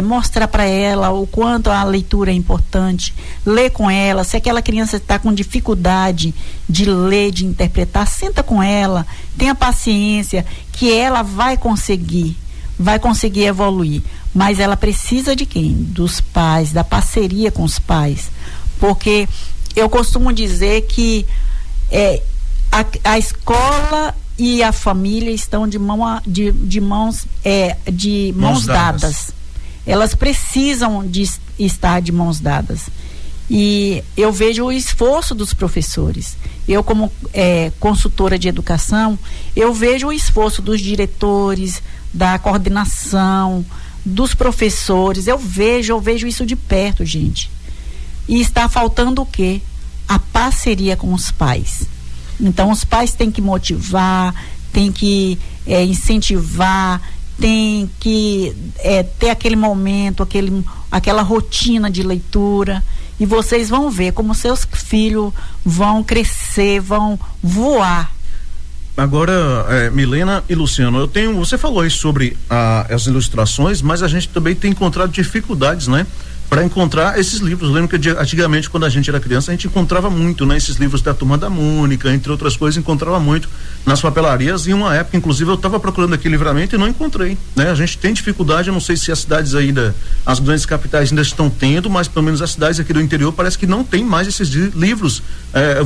mostrar para ela o quanto a leitura é importante, ler com ela. Se aquela criança está com dificuldade de ler, de interpretar, senta com ela, tenha paciência, que ela vai conseguir evoluir. Mas ela precisa de quem? Dos pais, da parceria com os pais. Porque eu costumo dizer que a escola e a família estão de mãos dadas. Elas precisam de estar de mãos dadas. E eu vejo o esforço dos professores. Eu, como consultora de educação, eu vejo o esforço dos diretores, da coordenação, dos professores. Eu vejo isso de perto, gente. E está faltando o quê? A parceria com os pais. Então os pais têm que motivar, têm que incentivar, têm que ter aquele momento, aquela rotina de leitura. E vocês vão ver como seus filhos vão crescer, vão voar. Agora, Milena e Luciano, você falou aí sobre as ilustrações, mas a gente também tem encontrado dificuldades, né? Para encontrar esses livros. Eu lembro que antigamente, quando a gente era criança, a gente encontrava muito, né? Esses livros da Turma da Mônica, entre outras coisas, encontrava muito nas papelarias. E uma época, inclusive, eu estava procurando aqui Livramento e não encontrei, né? A gente tem dificuldade, eu não sei se as cidades ainda, as grandes capitais ainda estão tendo, mas pelo menos as cidades aqui do interior parece que não tem mais esses livros,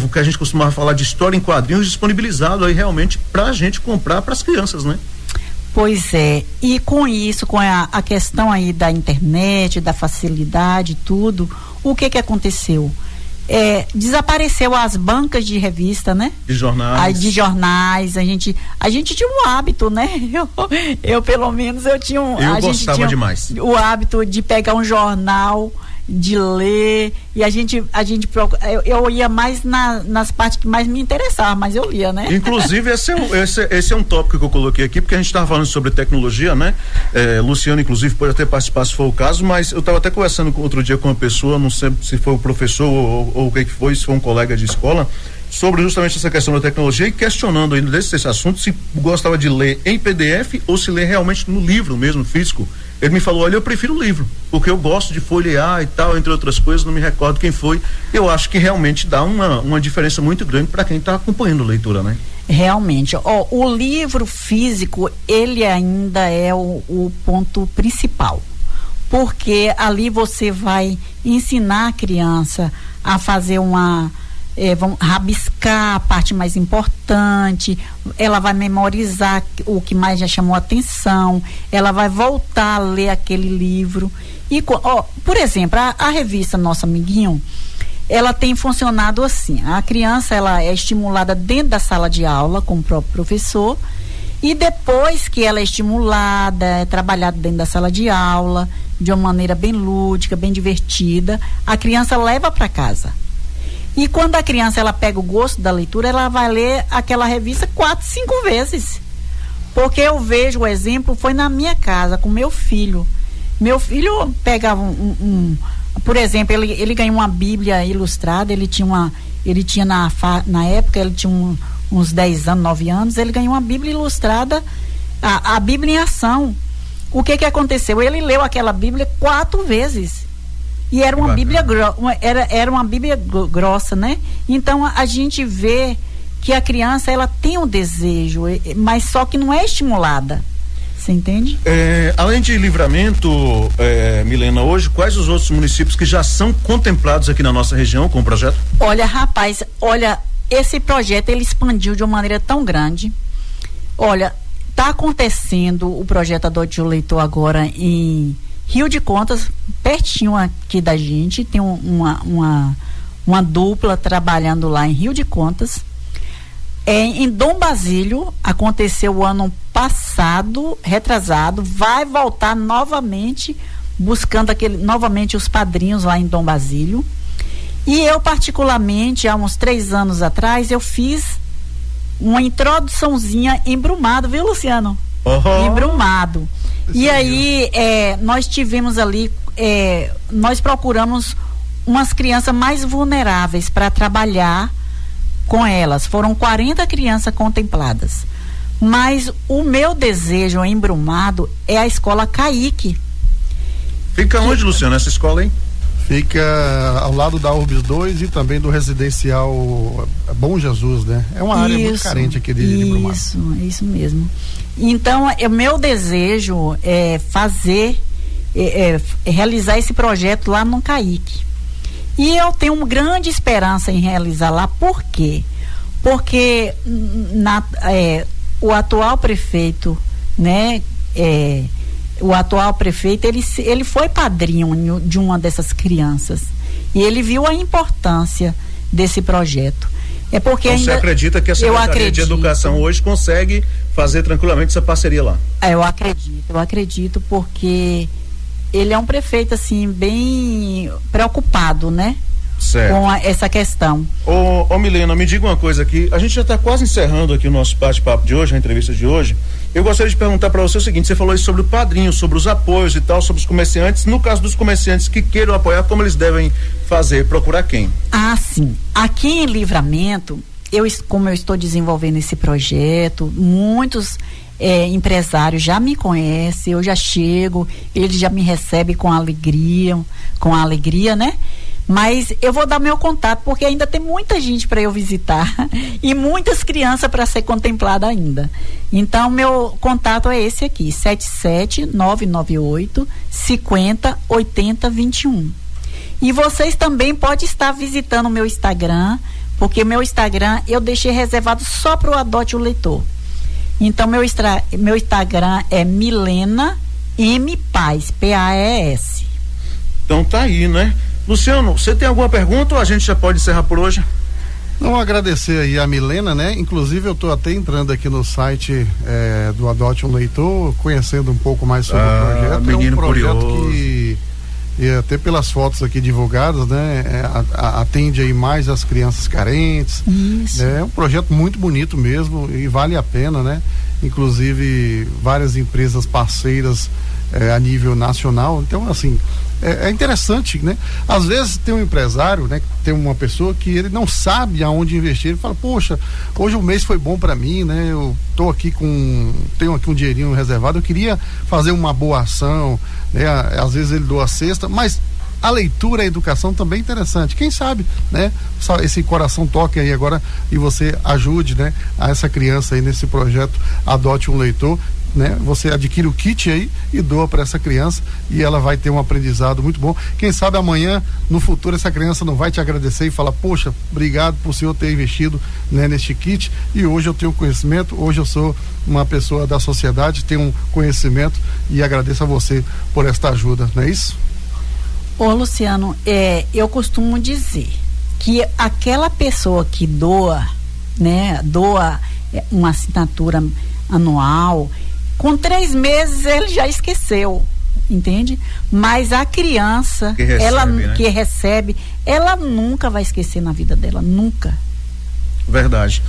o que a gente costumava falar de história em quadrinhos, disponibilizado aí realmente para a gente comprar para as crianças, né? Pois é, e com isso, com a questão aí da internet, da facilidade, tudo, o que aconteceu? Desapareceu as bancas de revista, né? De jornais. A gente tinha um hábito, né? Eu pelo menos, eu tinha gostava demais. O hábito de pegar um jornal, de ler, e eu ia mais nas partes que mais me interessavam, mas eu lia, né? Inclusive esse é um tópico que eu coloquei aqui, porque a gente estava falando sobre tecnologia, né? Luciano inclusive pode até participar se for o caso, mas eu estava até conversando outro dia com uma pessoa, não sei se foi o professor ou o que foi, se foi um colega de escola, sobre justamente essa questão da tecnologia, e questionando ainda desse assunto, se gostava de ler em PDF ou se ler realmente no livro mesmo, físico. Ele me falou, olha, eu prefiro o livro, porque eu gosto de folhear e tal, entre outras coisas, não me recordo quem foi. Eu acho que realmente dá uma diferença muito grande para quem está acompanhando a leitura, né? Realmente, o livro físico, ele ainda é o ponto principal, porque ali você vai ensinar a criança a fazer vão rabiscar a parte mais importante, ela vai memorizar o que mais já chamou a atenção, ela vai voltar a ler aquele livro. E, por exemplo, a revista Nosso Amiguinho, ela tem funcionado assim: a criança, ela é estimulada dentro da sala de aula com o próprio professor, e depois que ela é estimulada, é trabalhada dentro da sala de aula de uma maneira bem lúdica, bem divertida, a criança leva para casa. E quando a criança ela pega o gosto da leitura, ela vai ler aquela revista 4, 5 vezes. Porque eu vejo o exemplo, foi na minha casa, com meu filho. Meu filho pegava por exemplo, ele ganhou uma Bíblia ilustrada, ele tinha na época, ele tinha uns 10 anos, 9 anos, ele ganhou uma Bíblia ilustrada, a Bíblia em ação. O que aconteceu? Ele leu aquela Bíblia 4 vezes. E era uma Bíblia era uma Bíblia grossa, né? Então a gente vê que a criança ela tem um desejo, mas só que não é estimulada. Você entende? Além de Livramento, Milena, hoje quais os outros municípios que já são contemplados aqui na nossa região com o projeto? Olha, rapaz, esse projeto ele expandiu de uma maneira tão grande. Olha, tá acontecendo o projeto Adote o Leitor agora em Rio de Contas, pertinho aqui da gente, tem uma dupla trabalhando lá em Rio de Contas. Em Dom Basílio, aconteceu o ano passado, retrasado, vai voltar novamente, buscando novamente os padrinhos lá em Dom Basílio. E eu, particularmente, há uns 3 anos atrás, eu fiz uma introduçãozinha em Brumado, viu, Luciano? Em Brumado. E aí, nós tivemos ali, nós procuramos umas crianças mais vulneráveis para trabalhar com elas. Foram 40 crianças contempladas. Mas o meu desejo em Brumado é a escola Caique. Fica onde, Luciano, essa escola, hein? Fica ao lado da Urbis 2 e também do residencial Bom Jesus, né? É uma área muito carente aqui de Brumado. Isso mesmo. Então, o meu desejo é realizar esse projeto lá no Caique. E eu tenho uma grande esperança em realizar lá. Por quê? Porque o atual prefeito, né? O atual prefeito, ele foi padrinho de uma dessas crianças. E ele viu a importância desse projeto. É porque então, você acredita que a Secretaria de Educação hoje consegue fazer tranquilamente essa parceria lá? Eu acredito porque ele é um prefeito, assim, bem preocupado, né? Certo. Com essa questão. Ô Milena, me diga uma coisa aqui, a gente já está quase encerrando aqui o nosso bate-papo de hoje, a entrevista de hoje. Eu gostaria de perguntar para você o seguinte: você falou aí sobre o padrinho, sobre os apoios e tal, sobre os comerciantes. No caso dos comerciantes que queiram apoiar, como eles devem fazer? Procurar quem? Sim. Aqui em Livramento, como eu estou desenvolvendo esse projeto, muitos empresários já me conhecem, eu já chego, eles já me recebem com alegria, né? Mas eu vou dar meu contato, porque ainda tem muita gente para eu visitar e muitas crianças para ser contemplada ainda. Então, meu contato é esse aqui, 77998-508021. E vocês também podem estar visitando o meu Instagram, porque meu Instagram eu deixei reservado só para o Adote o Leitor. Então, meu Instagram é Milena M. Paes, P-A-E-S. Então tá aí, né? Luciano, você tem alguma pergunta ou a gente já pode encerrar por hoje? Não, agradecer aí a Milena, né? Inclusive eu tô até entrando aqui no site do Adote um Leitor, conhecendo um pouco mais sobre o projeto. Menino é um projeto curioso. que, até pelas fotos aqui divulgadas, né? Atende aí mais as crianças carentes. Isso. É um projeto muito bonito mesmo e vale a pena, né? Inclusive várias empresas parceiras a nível nacional. Então, assim, é interessante, né? Às vezes tem um empresário, né? Tem uma pessoa que ele não sabe aonde investir, ele fala, poxa, hoje o mês foi bom para mim, né? Eu tô aqui tenho aqui um dinheirinho reservado, eu queria fazer uma boa ação, né? Às vezes ele doa a cesta, mas a leitura, a educação também é interessante. Quem sabe, né? Esse coração toque aí agora e você ajude, né? A essa criança aí nesse projeto Adote um Leitor, né? Você adquire o kit aí e doa para essa criança e ela vai ter um aprendizado muito bom. Quem sabe amanhã, no futuro, essa criança não vai te agradecer e falar, poxa, obrigado por o senhor ter investido, né, neste kit, e hoje eu tenho conhecimento, hoje eu sou uma pessoa da sociedade, tenho um conhecimento e agradeço a você por esta ajuda, não é isso? Ô Luciano, eu costumo dizer que aquela pessoa que doa, né, uma assinatura anual, com 3 meses ele já esqueceu, entende? Mas a criança que recebe, ela nunca vai esquecer na vida dela, nunca. Verdade.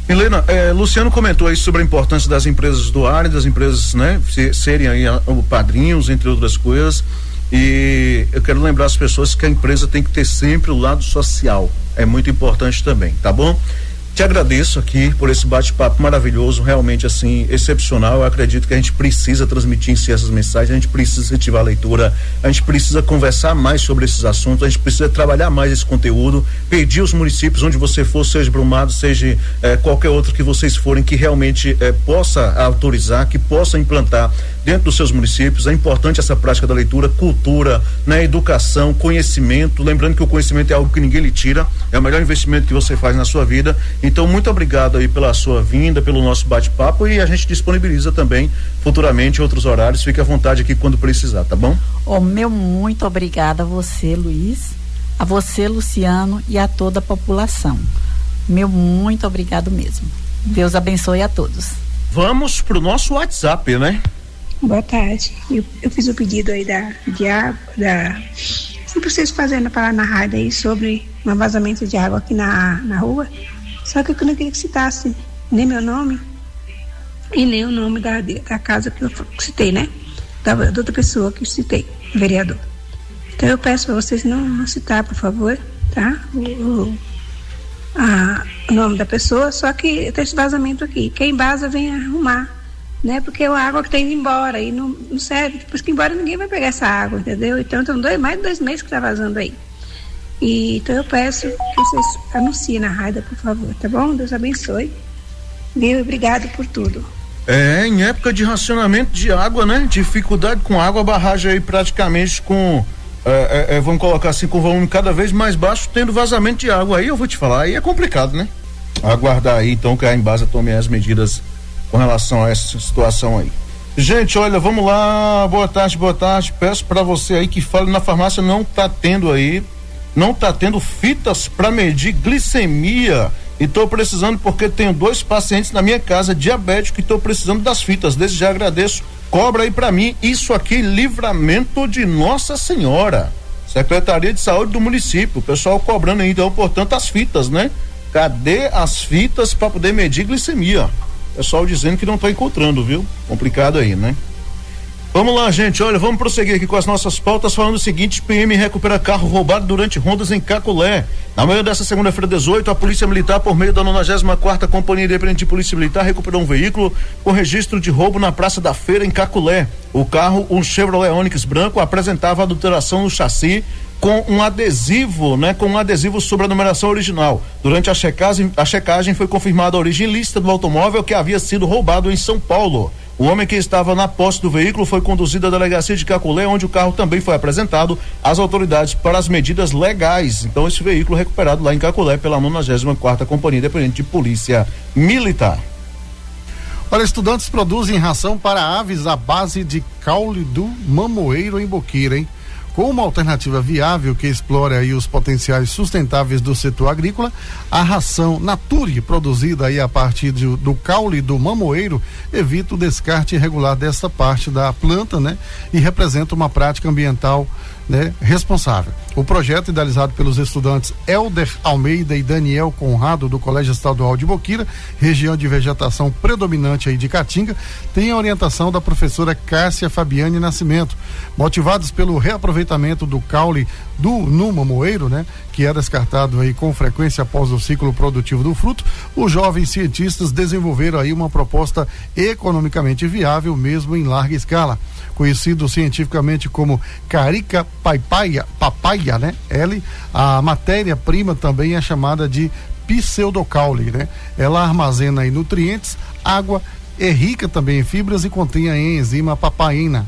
Milena, Luciano comentou aí sobre a importância das empresas doarem, das empresas, né, serem aí padrinhos, entre outras coisas. E eu quero lembrar as pessoas que a empresa tem que ter sempre o lado social. É muito importante também, tá bom? Te agradeço aqui por esse bate-papo maravilhoso, realmente assim, excepcional. Eu acredito que a gente precisa transmitir em si essas mensagens, a gente precisa incentivar a leitura, a gente precisa conversar mais sobre esses assuntos, a gente precisa trabalhar mais esse conteúdo, pedir aos municípios onde você for, seja Brumado, seja qualquer outro que vocês forem, que realmente possa autorizar, que possa implantar dentro dos seus municípios. É importante essa prática da leitura, cultura, né, educação, conhecimento, lembrando que o conhecimento é algo que ninguém lhe tira, é o melhor investimento que você faz na sua vida. Então, muito obrigado aí pela sua vinda, pelo nosso bate-papo, e a gente disponibiliza também futuramente outros horários. Fique à vontade aqui quando precisar, tá bom? Muito obrigada a você, Luiz, a você, Luciano, e a toda a população. Muito obrigado mesmo. Deus abençoe a todos. Vamos pro nosso WhatsApp, né? Boa tarde. Eu fiz o pedido aí de água, sempre vocês fazendo falar na rádio aí sobre um vazamento de água aqui na rua. Só que eu não queria que citasse nem meu nome e nem o nome da casa que eu citei, né? Da outra pessoa que eu citei, vereador. Então eu peço para vocês não citar, por favor, tá? O nome da pessoa, só que tem esse vazamento aqui. Quem vaza vem arrumar, né? Porque a água que tá indo embora e não serve. Depois que ir embora, ninguém vai pegar essa água, entendeu? Então, mais de 2 meses que tá vazando aí. Então, eu peço que vocês anunciem na rádio, por favor, tá bom? Deus abençoe. Viu? Obrigado por tudo. Em época de racionamento de água, né? Dificuldade com água, a barragem aí praticamente com... vamos colocar assim, com volume cada vez mais baixo, tendo vazamento de água. Aí eu vou te falar, aí é complicado, né? Aguardar aí, então, que a Embasa tome as medidas com relação a essa situação aí. Gente, olha, vamos lá, boa tarde, peço para você aí que fale na farmácia, não tá tendo fitas para medir glicemia e tô precisando porque tenho 2 pacientes na minha casa diabético e tô precisando das fitas, desde já agradeço, cobra aí para mim, isso aqui, Livramento de Nossa Senhora, Secretaria de Saúde do município, o pessoal cobrando aí, então, portanto, as fitas, né? Cadê as fitas para poder medir glicemia? Pessoal dizendo que não está encontrando, viu? Complicado aí, né? Vamos lá, gente, olha, vamos prosseguir aqui com as nossas pautas falando o seguinte: PM recupera carro roubado durante rondas em Caculé. Na manhã dessa segunda-feira 18, a Polícia Militar, por meio da 94ª Companhia Independente de Polícia Militar, recuperou um veículo com registro de roubo na Praça da Feira, em Caculé. O carro, um Chevrolet Onix branco, apresentava adulteração no chassi com um adesivo, né? Com um adesivo sobre a numeração original. Durante a checagem foi confirmada a origem ilícita do automóvel que havia sido roubado em São Paulo. O homem que estava na posse do veículo foi conduzido à delegacia de Caculé, onde o carro também foi apresentado às autoridades para as medidas legais. Então, esse veículo recuperado lá em Caculé pela 94ª Companhia Independente de Polícia Militar. Olha, estudantes produzem ração para aves à base de caule do mamoeiro em Boqueira, hein? Com uma alternativa viável que explore aí os potenciais sustentáveis do setor agrícola, a ração Nature, produzida aí a partir do caule do mamoeiro, evita o descarte irregular dessa parte da planta, né? E representa uma prática ambiental, né, responsável. O projeto, idealizado pelos estudantes Helder Almeida e Daniel Conrado, do Colégio Estadual de Boqueira, região de vegetação predominante aí de Caatinga, tem a orientação da professora Cássia Fabiane Nascimento. Motivados pelo reaproveitamento do caule no mamoeiro, né, que é descartado aí com frequência após o ciclo produtivo do fruto, os jovens cientistas desenvolveram aí uma proposta economicamente viável, mesmo em larga escala. Conhecido cientificamente como carica papaya, né? A matéria-prima também é chamada de pseudocaule, né? Ela armazena aí nutrientes, água, é rica também em fibras e contém a enzima papaina,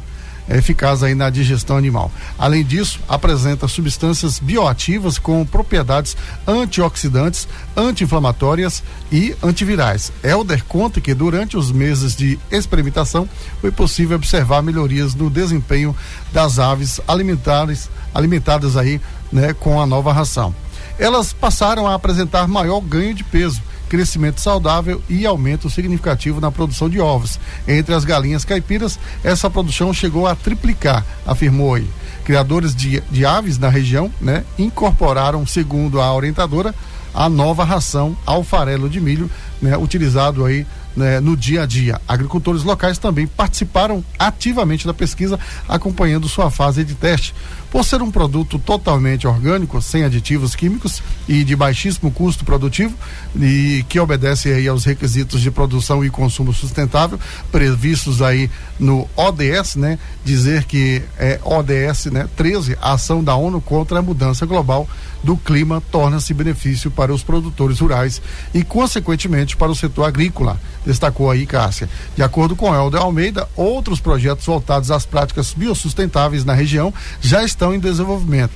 eficaz aí na digestão animal. Além disso, apresenta substâncias bioativas com propriedades antioxidantes, anti-inflamatórias e antivirais. Helder conta que durante os meses de experimentação foi possível observar melhorias no desempenho das aves alimentadas aí, né, com a nova ração. Elas passaram a apresentar maior ganho de peso, crescimento saudável e aumento significativo na produção de ovos. Entre as galinhas caipiras, essa produção chegou a triplicar, afirmou aí. Criadores de aves na região, né, incorporaram, segundo a orientadora, a nova ração ao farelo de milho, né, utilizado aí, né, no dia a dia. Agricultores locais também participaram ativamente da pesquisa, acompanhando sua fase de teste. Por ser um produto totalmente orgânico, sem aditivos químicos e de baixíssimo custo produtivo, e que obedece aí aos requisitos de produção e consumo sustentável previstos aí no ODS, né? Dizer que é ODS, né? 13, a ação da ONU contra a mudança global do clima torna-se benefício para os produtores rurais e, consequentemente, para o setor agrícola, destacou aí Cássia. De acordo com Helder Almeida, outros projetos voltados às práticas biossustentáveis na região já estão em desenvolvimento.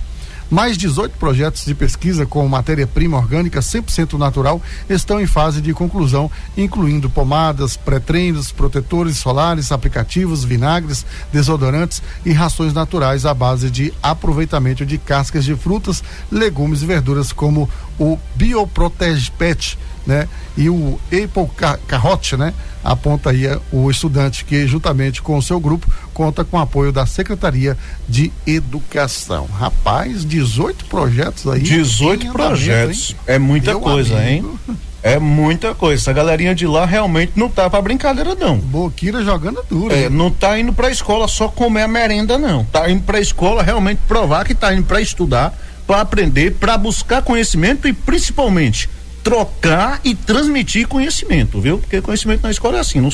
Mais 18 projetos de pesquisa com matéria-prima orgânica 100% natural estão em fase de conclusão, incluindo pomadas, pré-treinos, protetores solares, aplicativos, vinagres, desodorantes e rações naturais à base de aproveitamento de cascas de frutas, legumes e verduras, como o Bioprotege Pet, né? E o Apple Carrot, né? Aponta aí o estudante que, juntamente com o seu grupo, conta com o apoio da Secretaria de Educação. Rapaz, 18 projetos aí. 18 projetos. É muita coisa, amigo. Hein? É muita coisa. Essa galerinha de lá realmente não tá pra brincadeira, não. Boquira jogando duro. Não tá indo pra escola só comer a merenda, não. Tá indo pra escola realmente provar que tá indo pra estudar, pra aprender, pra buscar conhecimento e principalmente trocar e transmitir conhecimento, viu? Porque conhecimento na escola é assim, não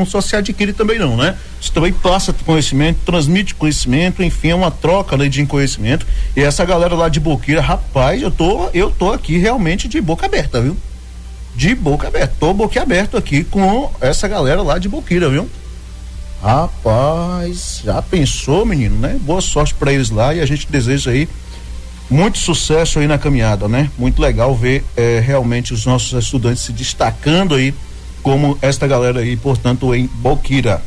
só se adquire também não, né? Você também passa conhecimento, transmite conhecimento, enfim, é uma troca, né, de conhecimento. E essa galera lá de Boqueira, rapaz, eu tô aqui realmente de boca aberta, viu? De boca aberta, tô boquiaberto aqui com essa galera lá de Boqueira, viu? Rapaz, já pensou, menino, né? Boa sorte pra eles lá e a gente deseja aí muito sucesso aí na caminhada, né? Muito legal ver realmente os nossos estudantes se destacando aí como esta galera aí, portanto, em Boqueira.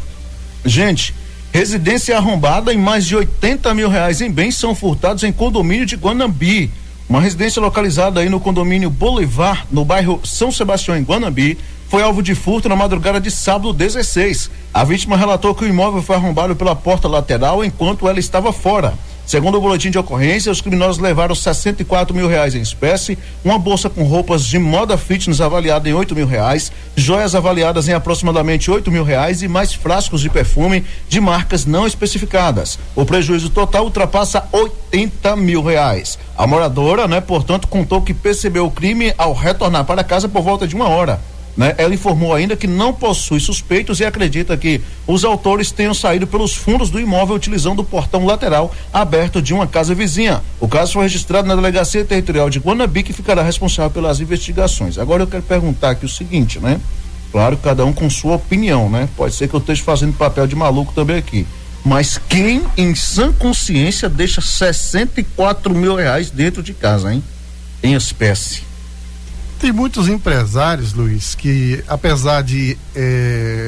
Gente, residência arrombada e mais de R$80 mil em bens são furtados em condomínio de Guanambi. Uma residência localizada aí no condomínio Bolivar, no bairro São Sebastião, em Guanambi, foi alvo de furto na madrugada de sábado 16. A vítima relatou que o imóvel foi arrombado pela porta lateral enquanto ela estava fora. Segundo o boletim de ocorrência, os criminosos levaram R$64 mil em espécie, uma bolsa com roupas de moda fitness avaliada em R$8 mil, joias avaliadas em aproximadamente R$8 mil e mais frascos de perfume de marcas não especificadas. O prejuízo total ultrapassa R$80 mil. A moradora, né, portanto, contou que percebeu o crime ao retornar para casa por volta de 1 hora. Né? Ela informou ainda que não possui suspeitos e acredita que os autores tenham saído pelos fundos do imóvel utilizando o portão lateral aberto de uma casa vizinha. O caso foi registrado na Delegacia Territorial de Guanambi, que ficará responsável pelas investigações. Agora eu quero perguntar aqui o seguinte, né? Claro, cada um com sua opinião, né? Pode ser que eu esteja fazendo papel de maluco também aqui. Mas quem em sã consciência deixa R$64 mil dentro de casa, hein? Em espécie. Tem muitos empresários, Luiz, que apesar de,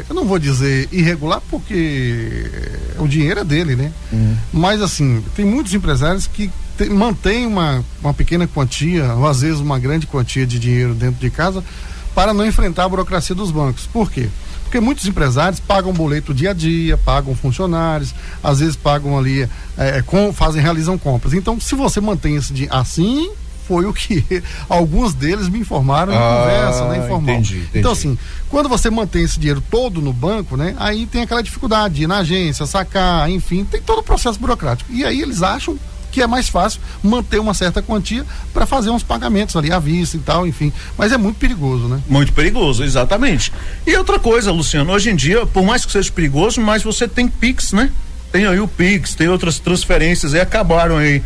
eu não vou dizer irregular, porque o dinheiro é dele, né? Mas assim, tem muitos empresários que mantêm uma pequena quantia, ou às vezes uma grande quantia de dinheiro dentro de casa, para não enfrentar a burocracia dos bancos. Por quê? Porque muitos empresários pagam boleto dia a dia, pagam funcionários, às vezes pagam ali, realizam compras. Então, se você mantém esse dinheiro assim, foi o que alguns deles me informaram na conversa, né, informal. Entendi. Então, assim, quando você mantém esse dinheiro todo no banco, né, aí tem aquela dificuldade de ir na agência, sacar, enfim, tem todo o processo burocrático. E aí eles acham que é mais fácil manter uma certa quantia para fazer uns pagamentos ali à vista e tal, enfim. Mas é muito perigoso, né? Muito perigoso, exatamente. E outra coisa, Luciano, hoje em dia, por mais que seja perigoso, mas você tem Pix, né? Tem aí o Pix, tem outras transferências, e acabaram aí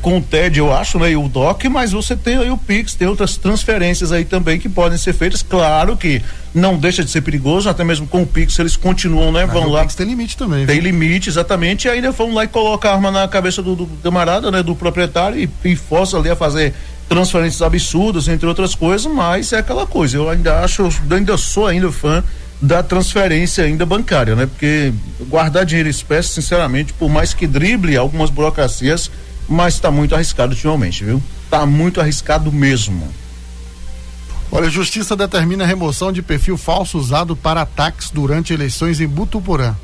com o TED, eu acho, né, e o DOC, mas você tem aí o Pix, tem outras transferências aí também que podem ser feitas. Claro que não deixa de ser perigoso, até mesmo com o Pix eles continuam, né, vão lá. O Pix tem limite também. Tem limite, exatamente, e ainda vão lá e colocam a arma na cabeça do camarada, né, do proprietário e força ali a fazer transferências absurdas, entre outras coisas, mas é aquela coisa, eu ainda sou fã da transferência ainda bancária, né? Porque guardar dinheiro em espécie, sinceramente, por mais que drible algumas burocracias, mas está muito arriscado ultimamente, viu? Tá muito arriscado mesmo. Olha, a Justiça determina a remoção de perfil falso usado para ataques durante eleições em Botuporã.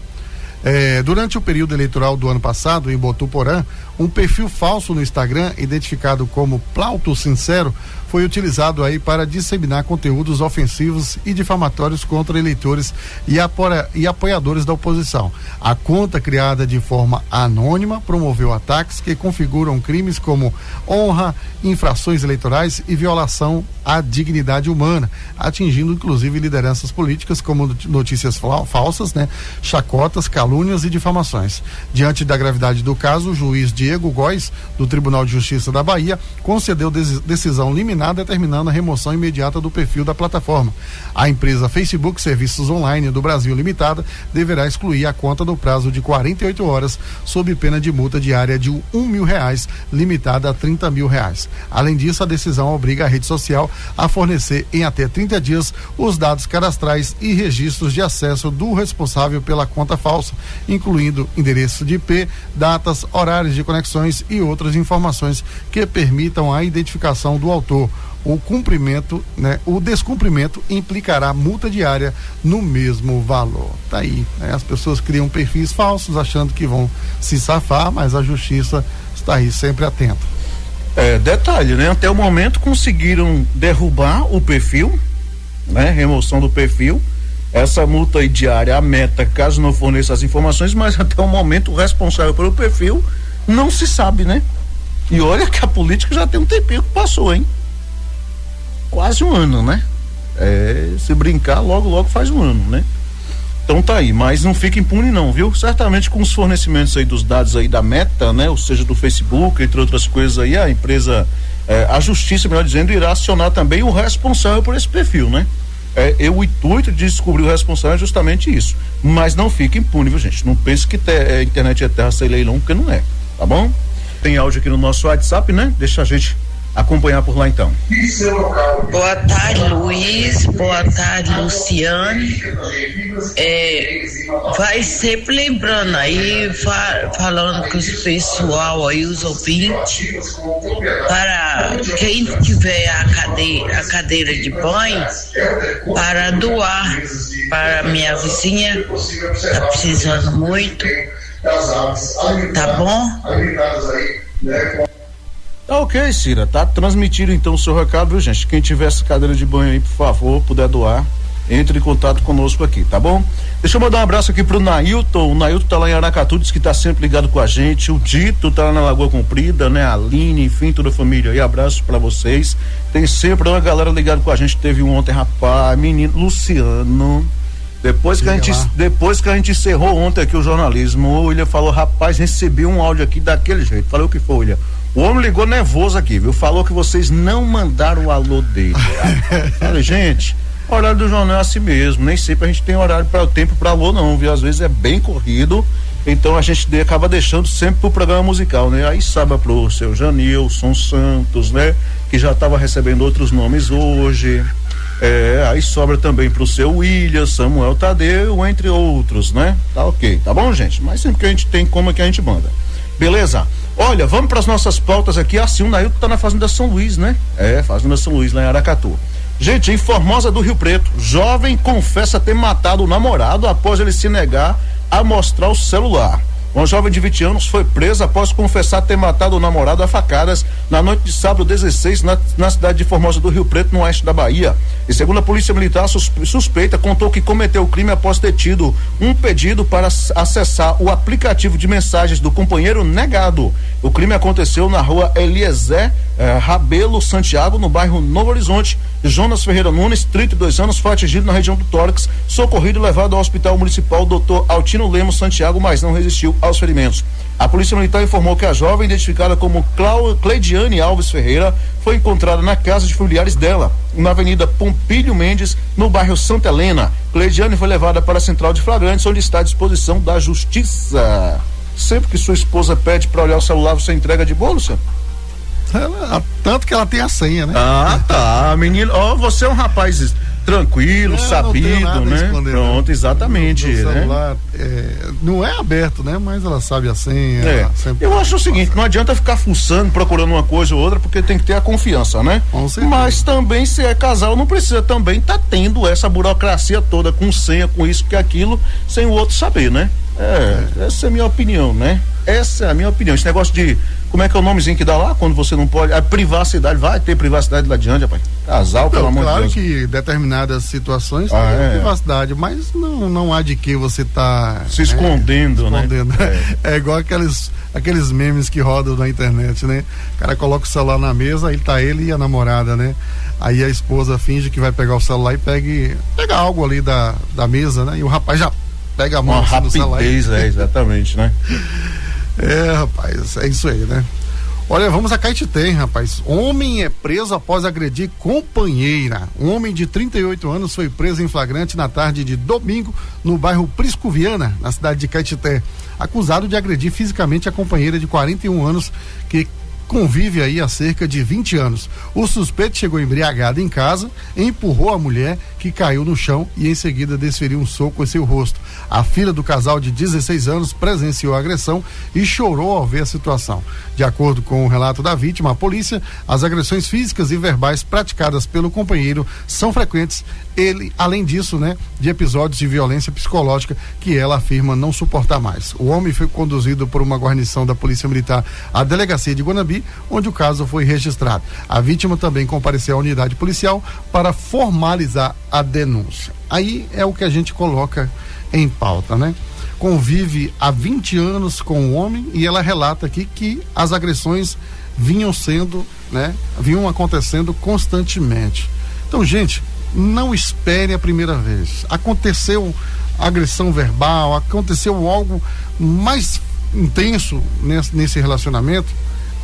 Durante o período eleitoral do ano passado, em Botuporã, um perfil falso no Instagram, identificado como Plauto Sincero, foi utilizado aí para disseminar conteúdos ofensivos e difamatórios contra eleitores e apoiadores da oposição. A conta, criada de forma anônima, promoveu ataques que configuram crimes como honra, infrações eleitorais e violação à dignidade humana, atingindo inclusive lideranças políticas, como notícias falsas, né, chacotas, calúnias calúnias e difamações. Diante da gravidade do caso, o juiz Diego Góes, do Tribunal de Justiça da Bahia, concedeu decisão liminar determinando a remoção imediata do perfil da plataforma. A empresa Facebook Serviços Online do Brasil Limitada deverá excluir a conta no prazo de 48 horas, sob pena de multa diária de R$1.000, limitada a R$30.000. Além disso, a decisão obriga a rede social a fornecer em até 30 dias os dados cadastrais e registros de acesso do responsável pela conta falsa, incluindo endereço de IP, datas, horários de conexões e outras informações que permitam a identificação do autor. O descumprimento implicará multa diária no mesmo valor. Tá aí, né? As pessoas criam perfis falsos achando que vão se safar, mas a justiça está aí sempre atenta. Detalhe, né? Até o momento conseguiram derrubar o perfil, né? Remoção do perfil. Essa multa aí diária, a meta, caso não forneça as informações, mas até o momento o responsável pelo perfil não se sabe, né? E olha que a política já tem um tempinho que passou, hein? Quase um ano, né? Se brincar, logo faz um ano, né? Então tá aí, mas não fica impune não, viu? Certamente com os fornecimentos aí dos dados aí da Meta, né? Ou seja, do Facebook, entre outras coisas aí, a empresa, a justiça, melhor dizendo, irá acionar também o responsável por esse perfil, né? O intuito de descobrir o responsável é justamente isso, mas não fica impune, viu, gente? Não pense que a internet é terra sem leilão, porque não é, tá bom? Tem áudio aqui no nosso WhatsApp, né? Deixa a gente acompanhar por lá então. Boa tarde, Luiz. Boa tarde, Luciane. Vai sempre lembrando aí, falando com o pessoal aí, os ouvintes, para quem tiver a cadeira de banho, para doar para minha vizinha, tá precisando muito. Tá bom? Tá ok, Cira, tá transmitido então o seu recado, viu, gente? Quem tiver essa cadeira de banho aí, por favor, puder doar, entre em contato conosco aqui, tá bom? Deixa eu mandar um abraço aqui pro Nailton. O Nailton tá lá em Aracatu, diz que tá sempre ligado com a gente. O Dito tá lá na Lagoa Comprida, né? A Aline, enfim, toda a família aí, abraço pra vocês. Tem sempre uma galera ligada com a gente. Teve um ontem, rapaz, menino, Luciano. Depois que a gente encerrou ontem aqui o jornalismo, o William falou, rapaz, recebi um áudio aqui daquele jeito. Falei, o que foi, William? O homem ligou nervoso aqui, viu? Falou que vocês não mandaram o alô dele. Falei, gente, o horário do jornal é assim mesmo, nem sempre a gente tem horário para o tempo para alô não, viu? Às vezes é bem corrido, então a gente acaba deixando sempre pro programa musical, né? Aí sabe pro seu Janilson Santos, né? Que já estava recebendo outros nomes hoje. Aí sobra também pro seu William, Samuel Tadeu, entre outros, né? Tá ok, tá bom, gente? Mas sempre que a gente tem, como é que a gente manda. Beleza? Olha, vamos para as nossas pautas aqui. Assim, o Nailton tá na Fazenda São Luís, né? Fazenda São Luís, lá em Aracatu. Gente, em Formosa do Rio Preto, jovem confessa ter matado o namorado após ele se negar a mostrar o celular. Uma jovem de 20 anos foi presa após confessar ter matado o namorado a facadas na noite de sábado 16 na cidade de Formosa do Rio Preto, no oeste da Bahia. E segundo a polícia militar, suspeita contou que cometeu o crime após ter tido um pedido para acessar o aplicativo de mensagens do companheiro negado. O crime aconteceu na rua Eliezer Rabelo Santiago, no bairro Novo Horizonte. Jonas Ferreira Nunes, 32 anos, foi atingido na região do tórax, socorrido e levado ao Hospital Municipal Dr. Altino Lemos Santiago, mas não resistiu aos ferimentos. A polícia militar informou que a jovem, identificada como Cleidiane Alves Ferreira, foi encontrada na casa de familiares dela, na Avenida Pompílio Mendes, no bairro Santa Helena. Cleidiane foi levada para a central de flagrantes, onde está à disposição da justiça. Sempre que sua esposa pede para olhar o celular, você entrega de boa, Luciano? Tanto que ela tem a senha, né? Ah, tá, menino, você é um rapaz tranquilo, sabido, né? Pronto, exatamente. O celular não é aberto, né? Mas ela sabe a senha. Eu acho o seguinte, não adianta ficar fuçando, procurando uma coisa ou outra, porque tem que ter a confiança, né? Mas também, se é casal, não precisa também tá tendo essa burocracia toda com senha, com isso, com aquilo, sem o outro saber, né? Essa é a minha opinião, né? Essa é a minha opinião. Esse negócio de, como é que é o nomezinho que dá lá, quando você não pode, a privacidade, vai ter privacidade lá adiante, rapaz. Casal, pelo amor de Deus. Claro que determinadas situações tem privacidade, mas não há de que você tá se escondendo, né? É igual aqueles memes que rodam na internet, né? O cara coloca o celular na mesa, aí tá ele e a namorada, né? Aí a esposa finge que vai pegar o celular e pega algo ali da mesa, né? E o rapaz já pega a mão Uma assim no celular. rapidez, exatamente, né? Rapaz, é isso aí, né? Olha, vamos a Caetité, rapaz. Homem é preso após agredir companheira. Um homem de 38 anos foi preso em flagrante na tarde de domingo no bairro Prisco Viana, na cidade de Caetité, acusado de agredir fisicamente a companheira de 41 anos que convive aí há cerca de 20 anos. O suspeito chegou embriagado em casa, empurrou a mulher, que caiu no chão, e em seguida desferiu um soco em seu rosto. A filha do casal de 16 anos presenciou a agressão e chorou ao ver a situação. De acordo com o relato da vítima, a polícia, as agressões físicas e verbais praticadas pelo companheiro são frequentes. Ele, além disso, né, de episódios de violência psicológica que ela afirma não suportar mais. O homem foi conduzido por uma guarnição da Polícia Militar à delegacia de Guanabi, onde o caso foi registrado. A vítima também compareceu à unidade policial para formalizar a denúncia. Aí é o que a gente coloca em pauta, né? Convive há 20 anos com o homem e ela relata aqui que as agressões vinham acontecendo constantemente. Então, gente, não espere a primeira vez. Aconteceu agressão verbal, aconteceu algo mais intenso nesse relacionamento,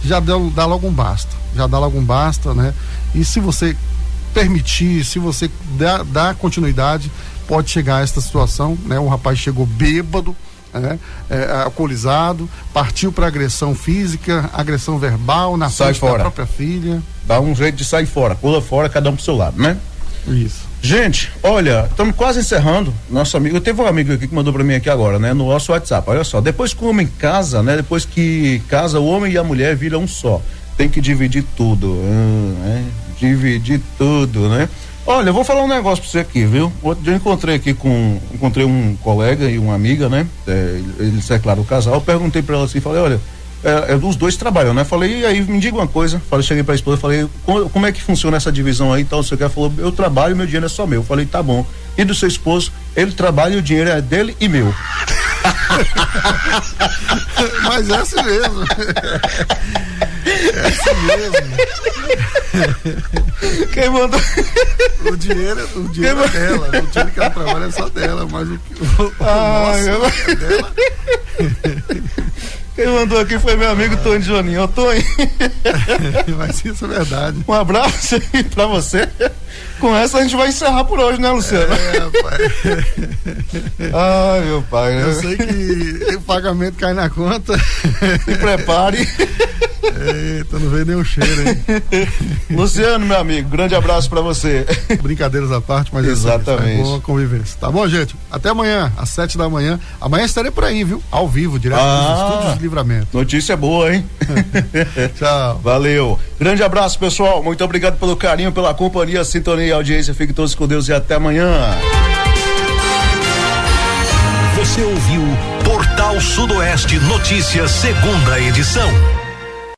já dá logo um basta, né? E se você permitir, se você dar continuidade, pode chegar a esta situação, né? O rapaz chegou bêbado, né? Alcoolizado, partiu para agressão física, agressão verbal na frente da própria filha. Dá um jeito de sair fora, pula fora, cada um pro seu lado, né? Isso. Gente, olha, estamos quase encerrando. Nosso amigo, teve um amigo aqui que mandou para mim aqui agora, né? No nosso WhatsApp, olha só, depois que o homem casa, né? Depois que casa, o homem e a mulher viram um só. Tem que dividir tudo, né? Dividir tudo, né? Olha, eu vou falar um negócio pra você aqui, viu? Outro dia eu encontrei um colega e uma amiga, né? Eles é claro o casal, eu perguntei pra ela assim, falei, olha, os dois trabalham, né? Falei, e aí, me diga uma coisa. Cheguei pra esposa, falei, como é que funciona essa divisão aí? Então, você quer? Falou, eu trabalho, meu dinheiro é só meu. Falei, tá bom. E do seu esposo, ele trabalha e o dinheiro é dele e meu. Mas é assim mesmo. É assim mesmo. Quem mandou? O dinheiro é dela. O dinheiro que ela trabalha é só dela, mas o nosso é dela. Quem mandou aqui foi meu amigo Tony Joninho. Ô, Tony. Mas isso é verdade. Um abraço aí pra você. Com essa a gente vai encerrar por hoje, né, Luciano? Rapaz. Ai, meu pai. Eu sei que o pagamento cai na conta. Se prepare. Eita, não veio nem o cheiro, hein? Luciano, meu amigo, grande abraço pra você. Brincadeiras à parte, mas exatamente. É boa convivência. Tá bom, gente? Até amanhã, às 7 da manhã. Amanhã estarei por aí, viu? Ao vivo, direto dos estúdios de Livramento. Notícia boa, hein? Tchau. Valeu. Grande abraço, pessoal. Muito obrigado pelo carinho, pela companhia, sintonia e audiência. Fiquem todos com Deus e até amanhã. Você ouviu Portal Sudoeste Notícias, segunda edição.